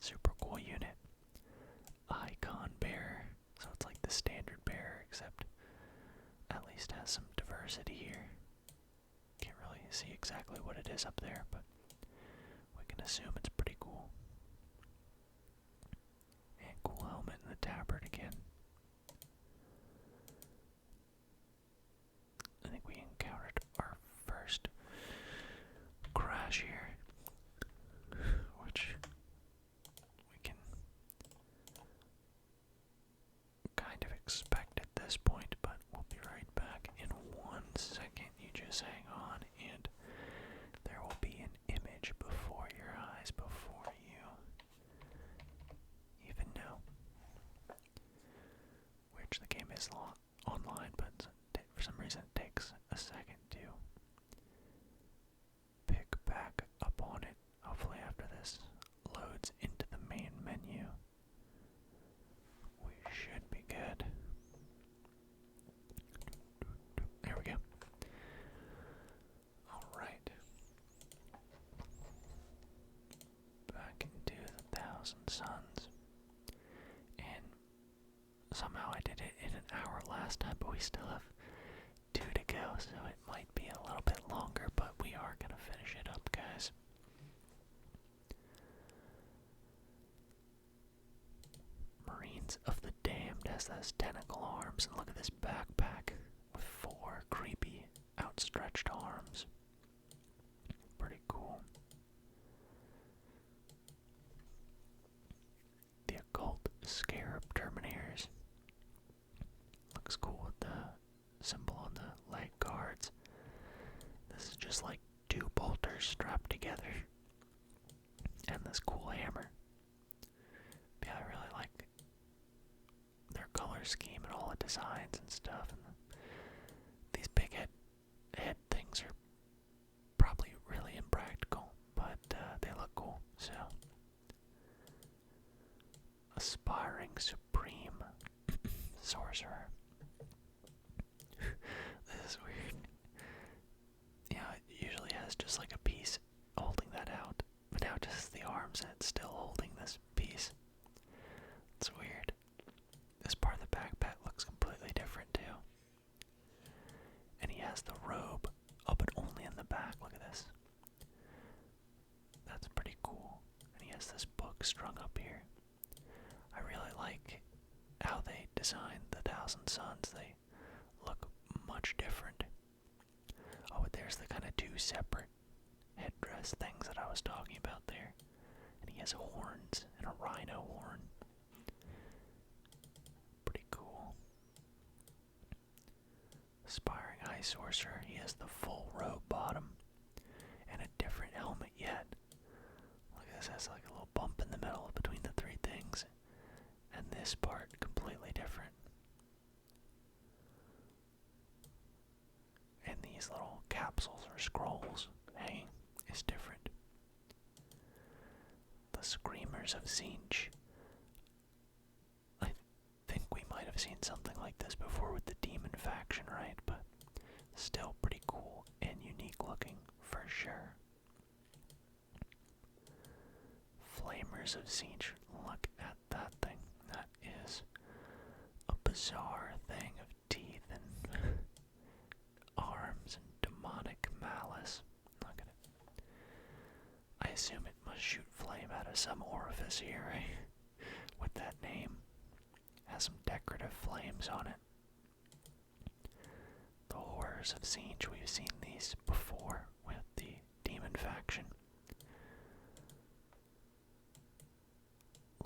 Super cool unit. Icon bearer. So it's like the standard bearer, except at least has some diversity here. Can't really see exactly what it is up there, but we can assume it's pretty cool. And cool helmet and the tabard again. I think we encountered our first crash here, which we can kind of expect at this point, but we'll be right back in 1 second. You just hang on, and there will be an image before your eyes before you even know. Which the game is online, but for some reason it takes a second to pick back up on it. Hopefully after this loads into the main menu, we should be good. There we go. Alright. Back into the Thousand Suns. And somehow I did it in an hour last time, but we still have 2 to go, so it might be a little bit longer, but we are going to finish it up, guys. Marines of the Damned has those tentacle arms, and look at this backpack with 4 creepy outstretched arms. Pretty cool. The Occult Scarab Terminators. Looks cool with the symbol on the leg guards. This is just like 2 bolters strapped together. And this cool hammer. Yeah, I really like their color scheme and all the designs and stuff. And these big head things are probably really impractical, but they look cool. So, Aspiring Supreme Sorcerer. This is weird. Yeah, it usually has just like a piece holding that out, but now just the arms and it's still holding this piece. It's weird. This part of the backpack looks completely different too. And he has the robe, oh, but only in the back. Look at this. That's pretty cool. And he has this book strung up here. I really like how they designed the Thousand Suns. They look much different. Oh, but there's the kind of 2 separate headdress things that I was talking about there. And he has horns and a rhino horn. Pretty cool. Aspiring Eye Sorcerer, he has the full robe bottom and a different helmet yet. Look at this, has like a little bump in the middle between the 3 things. And this part completely different. And these little capsules or scrolls hanging is different. The Screamers of Zinch. I think we might have seen something like this before with the Demon faction, right? But still pretty cool and unique looking for sure. Flamers of Zinch. Look at that thing. That is a bizarre thing of teeth and arms and demonic malice. Look at it. I assume it must shoot flame out of some orifice here, right? With that name. Has some decorative flames on it. The Horrors of Zinch. We've seen these before with the Demon faction.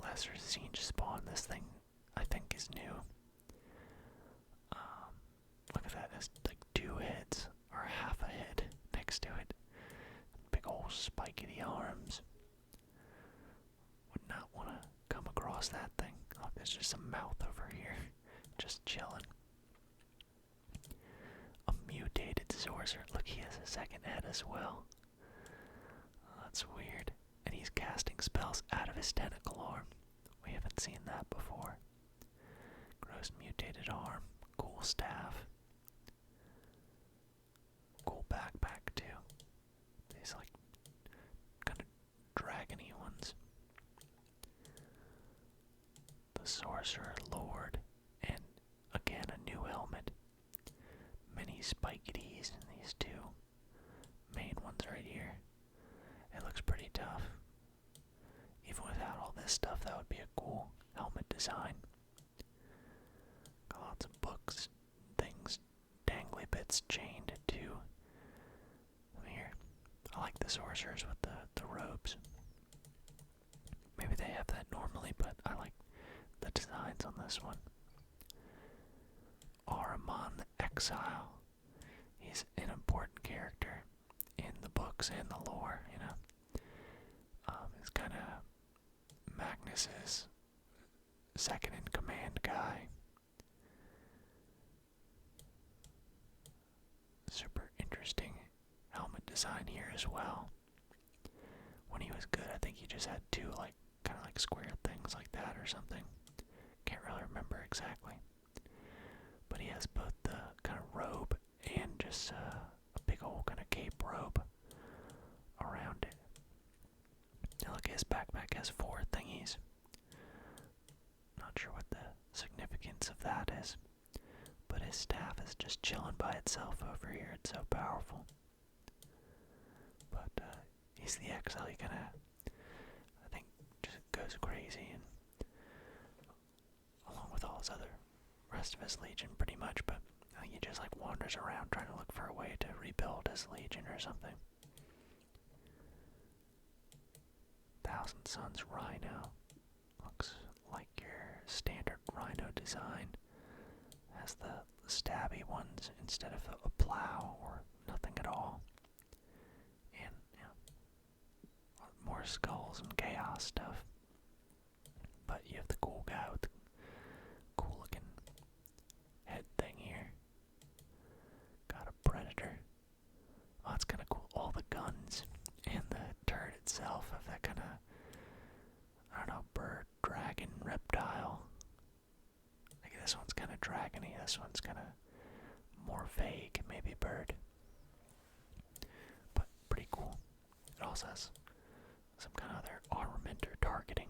Lesser Zinch spawn. This thing, I think, is new. Look at that. It's like 2 heads, or half a head next to it. Big old spiky arms. Would not want to come across that thing. Oh, there's just a mouth over here, just chilling. sorcerer. Look, he has a second head as well. Oh, that's weird. And he's casting spells out of his tentacle arm. We haven't seen that before. Gross mutated arm. Cool staff. Cool backpack too. These like kind of dragony ones. The Sorcerer Lord, and again a new helmet. Many spikities in these two main ones right here. It looks pretty tough. Even without all this stuff, that would be a cool helmet design. Got lots of books, things, dangly bits chained to. Here, I like the sorcerers with the robes. Maybe they have that normally, but I like the designs on this one. Ahriman the Exile. He's an important character in the books and the lore, you know. He's kind of Magnus's second in command guy. Super interesting helmet design here as well. When he was good, I think he just had two like kind of like square things like that or something. Can't really remember exactly. But he has both the kind of robe and just a big old kind of cape robe around it. Now look, his backpack has 4 thingies. Not sure what the significance of that is. But his staff is just chilling by itself over here. It's so powerful. But he's the exile. He kind of, I think, just goes crazy, and along with all his other rest of his legion, pretty much. But I think he just like wanders around trying to look for a way to rebuild his legion or something. Thousand Suns Rhino looks like your standard Rhino design. Has the stabby ones instead of a plow or nothing at all. And, you know, more skulls and chaos stuff. But you have the cool guy with the cool looking head thing here. Got a predator. Oh, it's kind of cool. All the guns and the turret itself have that kind of, I don't know, bird, dragon, reptile. Like this one's kind of dragony, this one's kind of more vague, maybe bird. But pretty cool. It also has some kind of other armament or targeting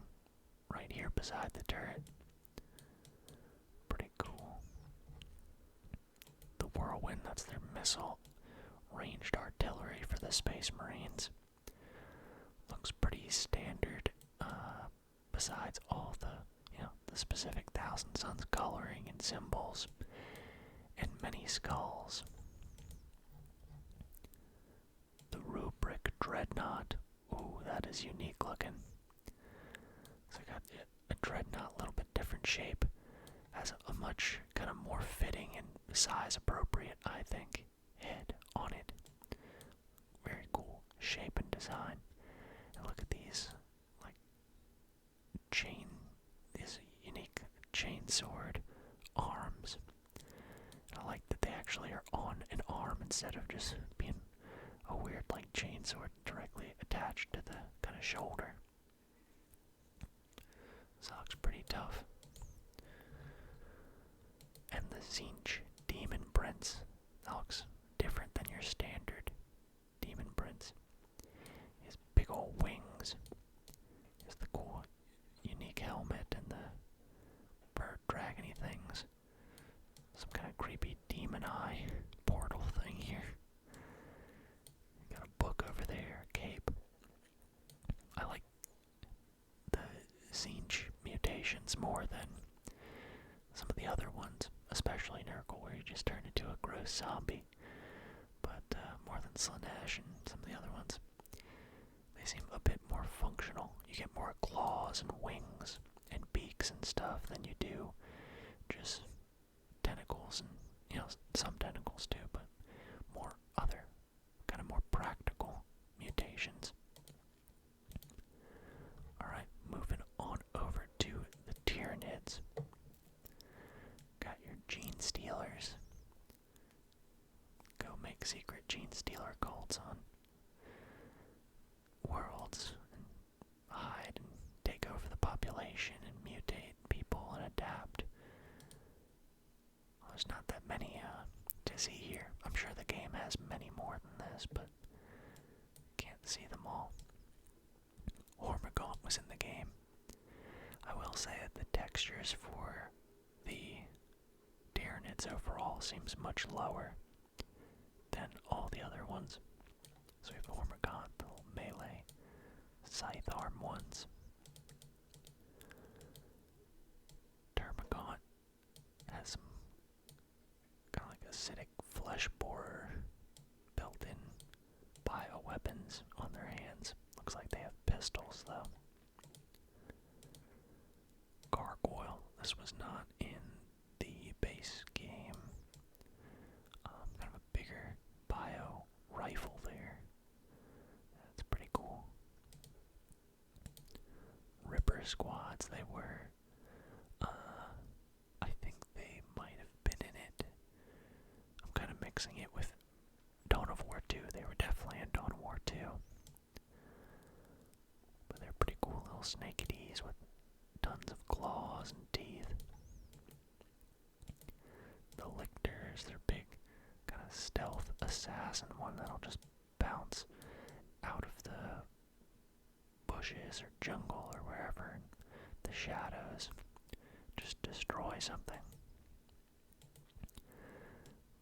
right here beside the turret. Pretty cool. The Whirlwind, that's their missile ranged artillery for the Space Marines. Looks pretty standard, besides all the, you know, the specific Thousand Suns coloring and symbols and many skulls. The Rubric Dreadnought. Ooh, that is unique looking. So I got a dreadnought, a little bit different shape. Has a much kind of more fitting and size appropriate, I think, head on it. Very cool shape and design. And look at these, like, these unique chainsword arms. And I like that they actually are on an arm instead of just being a weird, like, chainsword directly attached to the kind of shoulder. So that looks pretty tough. And the Zinch Demon Prince. That looks different than your standard Demon Prince. He has big old wings. He has the cool, unique helmet and the bird dragony things. Some kind of creepy demon eye portal thing here. Got a book over there, a cape. I like the Zinch mutations more than some of the other ones, especially Nurgle, where you just turn into a gross zombie. But more than Slanesh and some of the other ones, they seem a bit more functional. You get more claws and wings and beaks and stuff than you do just tentacles and, you know, some tentacles too, but more other kind of more practical mutations. Alright, moving on over to the tyranids. Got your gene stealers. Go make secret gene stealer cults on worlds and hide and take over the population and mutate people and adapt. Well, there's not that many to see here. I'm sure the game has many more than this, but can't see them all. Hormigaunt was in the game. I will say that the textures for the tyranids overall seems much lower than all the other ones. So we have Hormigaunt, the little melee scythe arm ones. Termagaunt has some kind of like acidic flesh borer built-in bioweapons on their hands. Looks like they have pistols though. Gargoyle. This was not in the base game. Kind of a bigger bio rifle there. That's pretty cool. Ripper squads, they were. I think they might have been in it. I'm kind of mixing it with Dawn of War 2. They were definitely in Dawn of War 2. But they're pretty cool little snakities with tons of claws and teeth. The lictors, they're big, kind of stealth assassin one that'll just bounce out of the bushes or jungle or wherever in the shadows, just destroy something.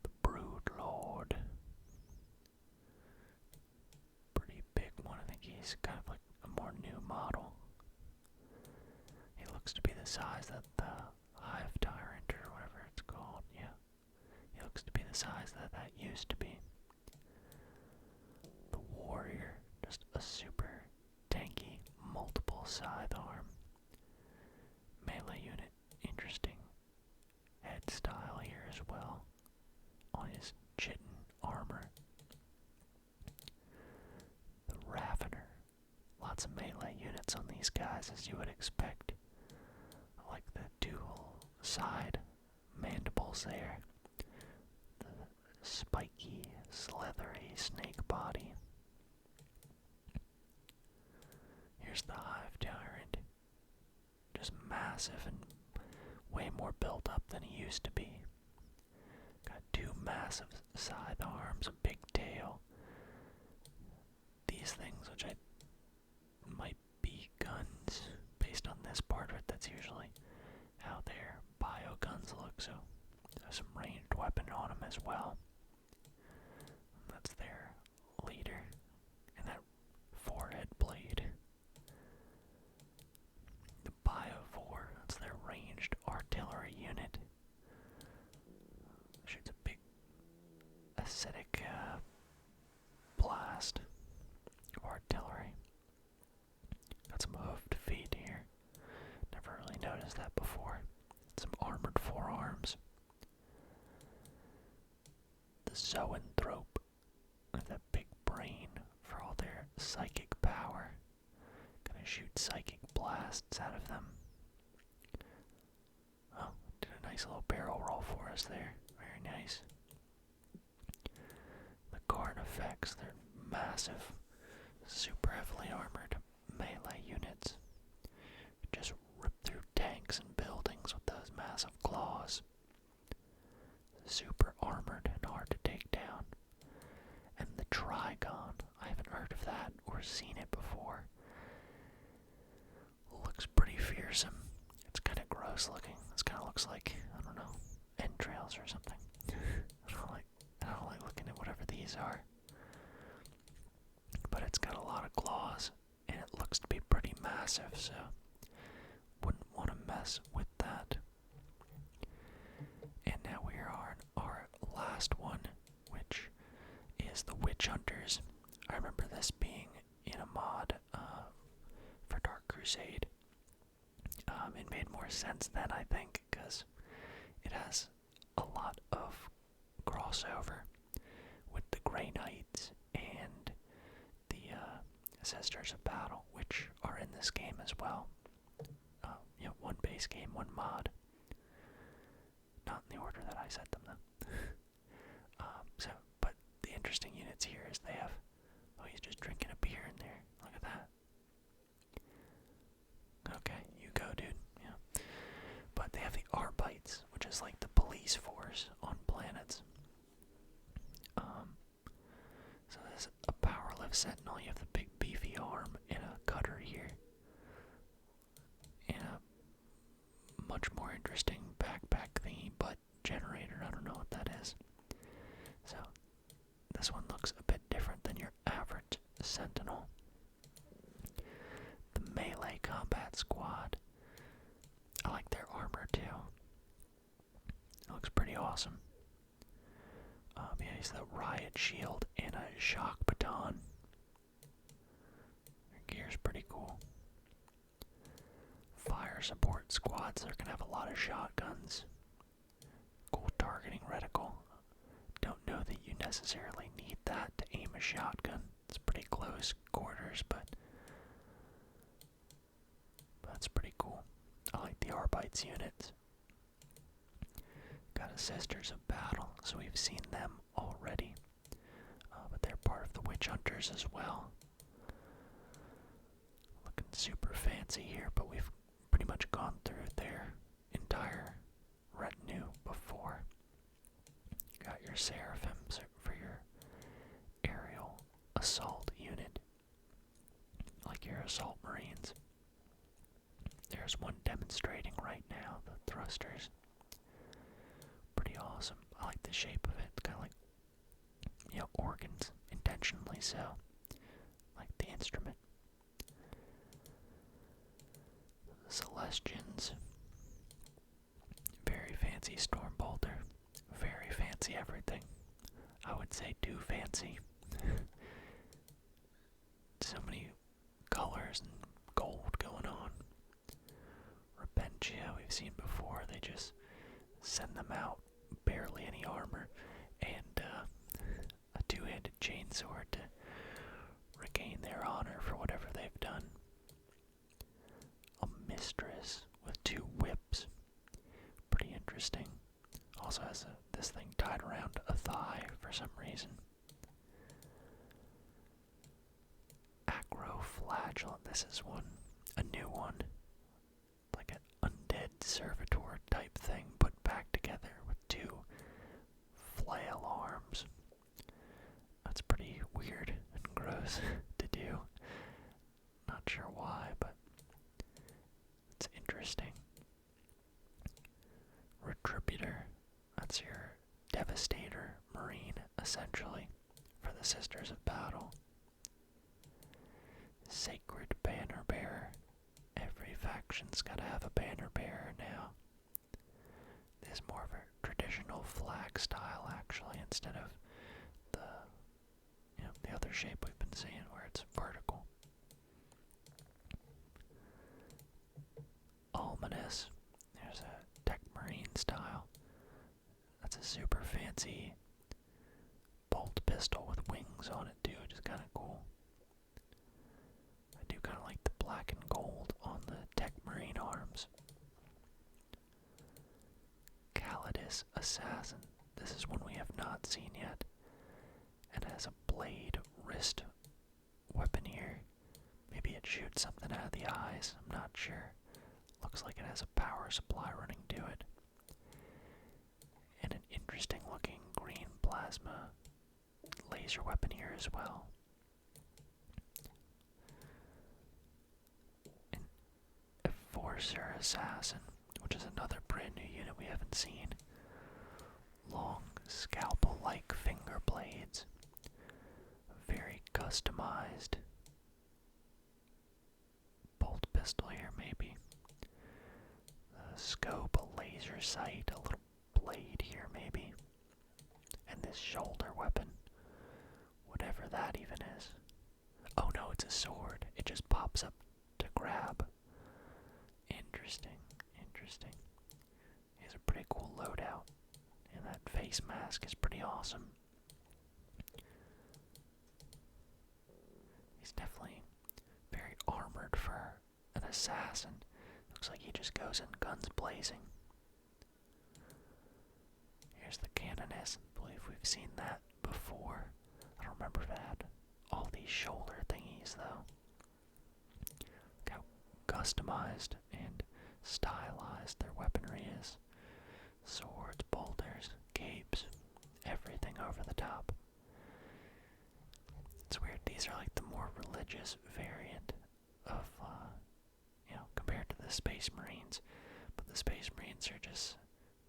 The Brood Lord, pretty big one. I think he's kind of like a more new model. He looks to be the size that the Hive Tyrant or whatever it's called, yeah. He looks to be the size that that used to be. The Warrior, just a super tanky, multiple scythe arm. Melee unit, interesting head style here as well on his chitin armor. The Ravener, lots of melee units on these guys as you would expect. I like the dual side mandibles there. The spiky, slithery snake body. Here's the Hive Tyrant. Just massive and way more built up than he used to be. Got two massive scythe arms, a big tail. These things, which I might be guns based on this part of it, that's usually how their bio guns look, so there's some ranged weapon on them as well. That's their leader, and that forehead blade. The Biovore, that's their ranged artillery unit. Shoots a big acidic blast of artillery. Got some hoofed feet here. Never really noticed that before. Some armored forearms. The Zoanthrope, with that big brain for all their psychic power. Gonna shoot psychic blasts out of them. Oh, did a nice little barrel roll for us there. Very nice. The Carnifex, they're massive, super heavily armored melee units. Just rip through tanks and buildings with those massive claws. Super armored and hard to take down. And the Trigon, I haven't heard of that or seen it before. Looks pretty fearsome. It's kind of gross looking. This kind of looks like, I don't know, entrails or something. I don't like looking at whatever these are. But it's got a lot of claws, and it looks to be pretty massive, so wouldn't want to mess with that. And now we are on our last one, which is the Witch Hunters. I remember this being in a mod for Dark Crusade. It made more sense then, I think, because it has a lot of crossover with the Grey Knights and the Sisters of Battle, which are in this game as well. One base game, one mod. Not in the order that I set them, though. But the just drinking a beer in there. Look at that. Okay, you go, dude. Yeah. But they have the Arbites, which is like the police force on planets. So there's a power lift sentinel. You have the big beefy arm and a cutter here. And a much more interesting backpack thingy, but generator. I don't know what that is. So this one looks a bit different than your average sentinel. The melee combat squad. I like their armor too. It looks pretty awesome. Yeah, he's the riot shield and a shock baton. Their gear's pretty cool. Fire support squads, they're gonna have a lot of shotguns. Cool targeting reticle. Don't know that you necessarily need that to aim a shotgun. It's pretty close quarters, but that's pretty cool. I like the Arbites units. Got a Sisters of Battle, so we've seen them already. But they're part of the Witch Hunters as well. Looking super fancy here, but we've pretty much gone through their entire retinue before. Got your Seraphims for your aerial assault unit, like your assault marines. There's one demonstrating right now, the thrusters. Pretty awesome. I like the shape of it, kind of like, organs, intentionally so, like the instrument. Celestians, very fancy Stormbolter, very fancy everything. I would say too fancy. So many colors and gold going on. Rebentia, we've seen before, they just send them out, barely any armor, and a two-handed chainsword to regain their honor for whatever they've done. A mistress with 2 whips. Pretty interesting. Also has this thing tied around a thigh for some reason. Acroflagellant. This is a new one. Like an undead servitor type thing put back together with 2 flail arms. That's pretty weird and gross to do. Not sure why, but it's interesting. Retributor. That's your Devastator Marine, essentially, for the Sisters of Battle. Sacred Banner Bearer. Every faction's gotta have a banner bearer now. This is more of a traditional flag style, actually, instead of the other shape we've been seeing where it's vertical. Ominous. There's a Tech Marine style. That's a super fancy bolt pistol with wings on it too, which is kind of cool. I do kind of like the black and gold on the Tech Marine arms. Calidus Assassin. This is one we have not seen yet. And has a blade wrist weapon here. Maybe it shoots something out of the eyes. I'm not sure. Looks like it has a power supply running to it. And an interesting looking green plasma laser weapon here as well. An Enforcer Assassin, which is another brand new unit we haven't seen. Long scalpel-like finger blades. Very customized bolt pistol here, maybe. The scope, a laser sight, a little blade here, maybe. And this shoulder weapon. Whatever that even is. Oh no, it's a sword. It just pops up to grab. Interesting, interesting. He has a pretty cool loadout. And that face mask is pretty awesome. He's definitely very armored for an assassin. Looks like he just goes in guns blazing. Here's the Canoness. I believe we've seen that before. I don't remember if it had all these shoulder thingies, though. Look how customized and stylized their weaponry is. Swords, bolters, capes, everything over the top. It's weird, these are like the more religious variant of, compared to the Space Marines. But the Space Marines are just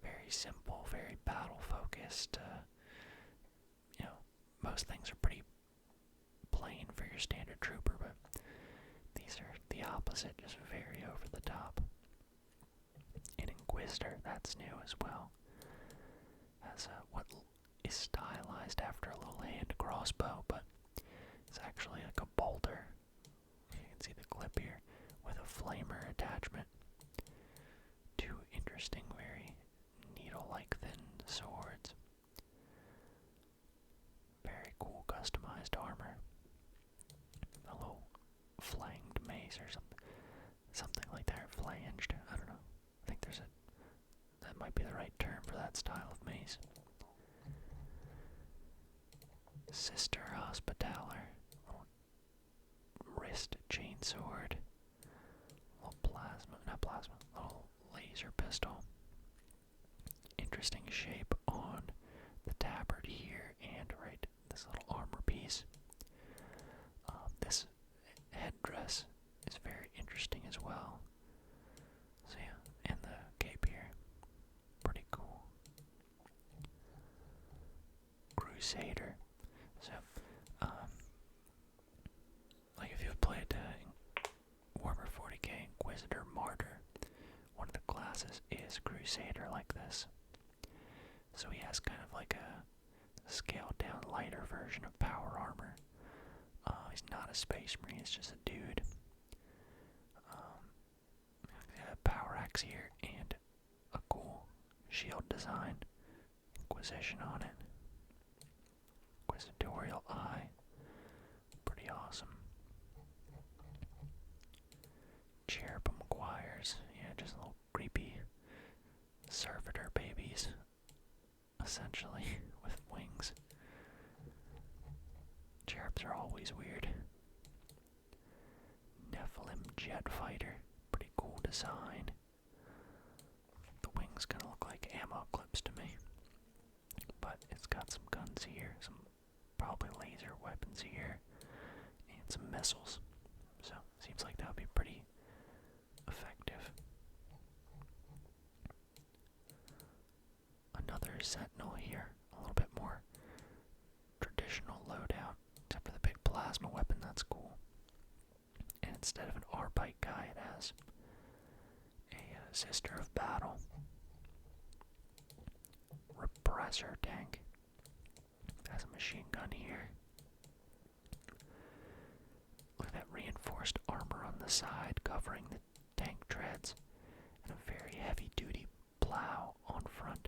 very simple, very battle-focused. Most things are pretty plain for your standard trooper, but these are the opposite, just very over the top. An Inquisitor, that's new as well. Has what is stylized after a little hand crossbow, but it's actually like a bolter. You can see the clip here with a flamer attachment. Two interesting, very needle-like thin swords. Very cool customized armor. A little flanged mace or something like that. Flanged, I don't know. I think that might be the right term for that style of mace. Sister Hospitaller. Little wrist chainsword. Little little laser pistol. Interesting shape on the tabard here and right this little armor piece. This headdress is very interesting as well. So yeah, and the cape here, pretty cool. Crusader. So, like if you've played Warhammer 40k Inquisitor Martyr, one of the classes is Crusader like this. So he has kind of like a scaled down lighter version of power armor. He's not a Space Marine, he's just a dude. A power axe here and a cool shield design. Inquisition on it. Inquisitorial eye. Pretty awesome. Cherubim Choirs. Yeah, just little creepy servitor babies. Essentially, with wings. Cherubs are always weird. Nephilim Jet Fighter. Pretty cool design. The wings kind of look like ammo clips to me. But it's got some guns here, some probably laser weapons here, and some missiles. So, seems like that would be pretty effective. Another Sentinel here, a little bit more traditional loadout, except for the big plasma weapon, that's cool. And instead of an R-Bike guy, it has a Sister of Battle. Repressor tank. Has a machine gun here. Look at that reinforced armor on the side covering the tank treads, and a very heavy duty plow on front.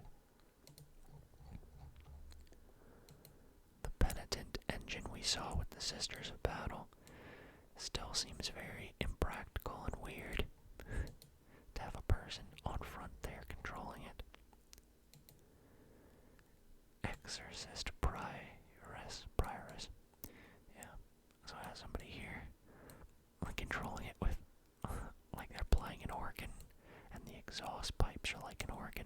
The penitent engine we saw with the Sisters of Battle still seems very impractical and weird to have a person on front there controlling it. Exorcist Prioress. Yeah. So I have somebody here controlling it with like they're playing an organ, and the exhaust pipes are like an organ.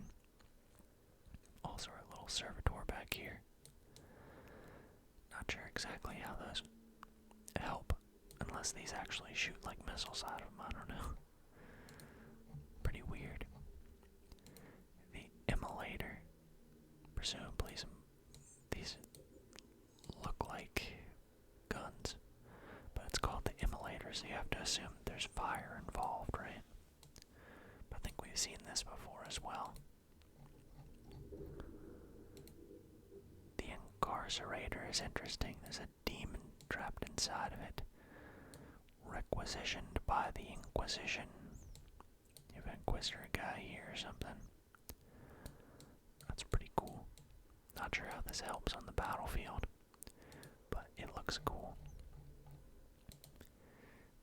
Also a little servitor back here. Not sure exactly how those help, unless these actually shoot like missiles out of them, I don't know. Pretty weird. The Immolator. Presumably these look like guns, but it's called the Immolator, so you have to assume there's fire involved, right? But I think we've seen this before as well. The Incarcerator is interesting. There's a demon trapped inside of it, requisitioned by the Inquisition. You have an Inquisitor guy here or something. That's pretty cool. Not sure how this helps on the battlefield, but it looks cool.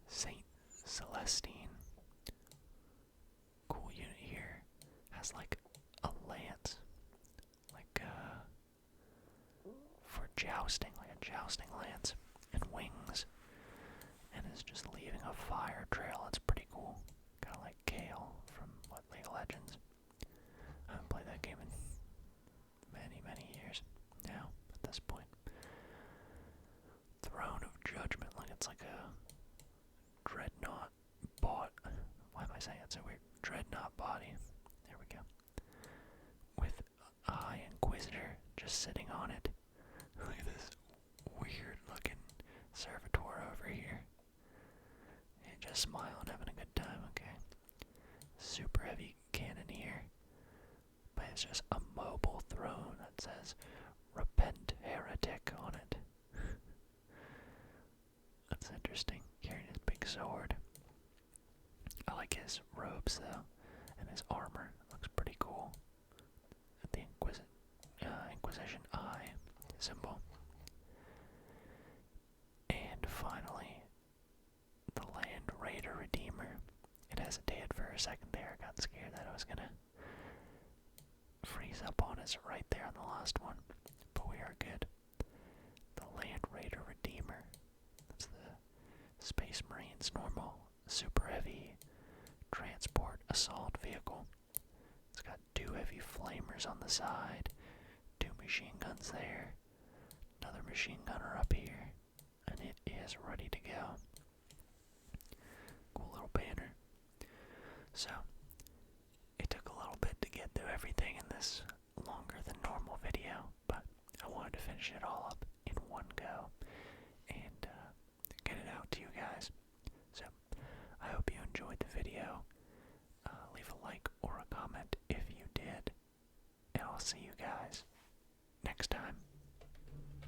Saint Celestine. Cool unit here. Has like a lance. Like for jousting, like a jousting lance. And wings. is just leaving a fire trail. It's pretty cool. Kind of like Kale from League of Legends. I haven't played that game in many years now at this point. Throne of Judgment. Like it's like a dreadnought bot. Why am I saying it so weird? Dreadnought body. There we go. With a High Inquisitor just sitting on it. Look at this weird looking servitor over here. And just smiling, having a good time, okay. Super heavy cannoneer. But it's just a mobile throne that says Repent Heretic on it. That's interesting. Carrying his big sword. I like his robes though, and his armor. Looks pretty cool. The Inquisition Eye symbol. And finally, the Land Raider Redeemer. It hesitated for a second there. I got scared that I was gonna freeze up on us right there on the last one. But we are good. The Land Raider Redeemer. That's the Space Marines normal, super heavy transport assault vehicle. It's got 2 heavy flamers on the side, 2 machine guns there, another machine gunner up here, and it is ready to go. Cool little banner. So, it took a little bit to get through everything in this longer than normal video, but I wanted to finish it all up in one go and get it out to you guys. So, I hope you enjoyed the video. Leave a like or a comment if you did, and I'll see you guys next time.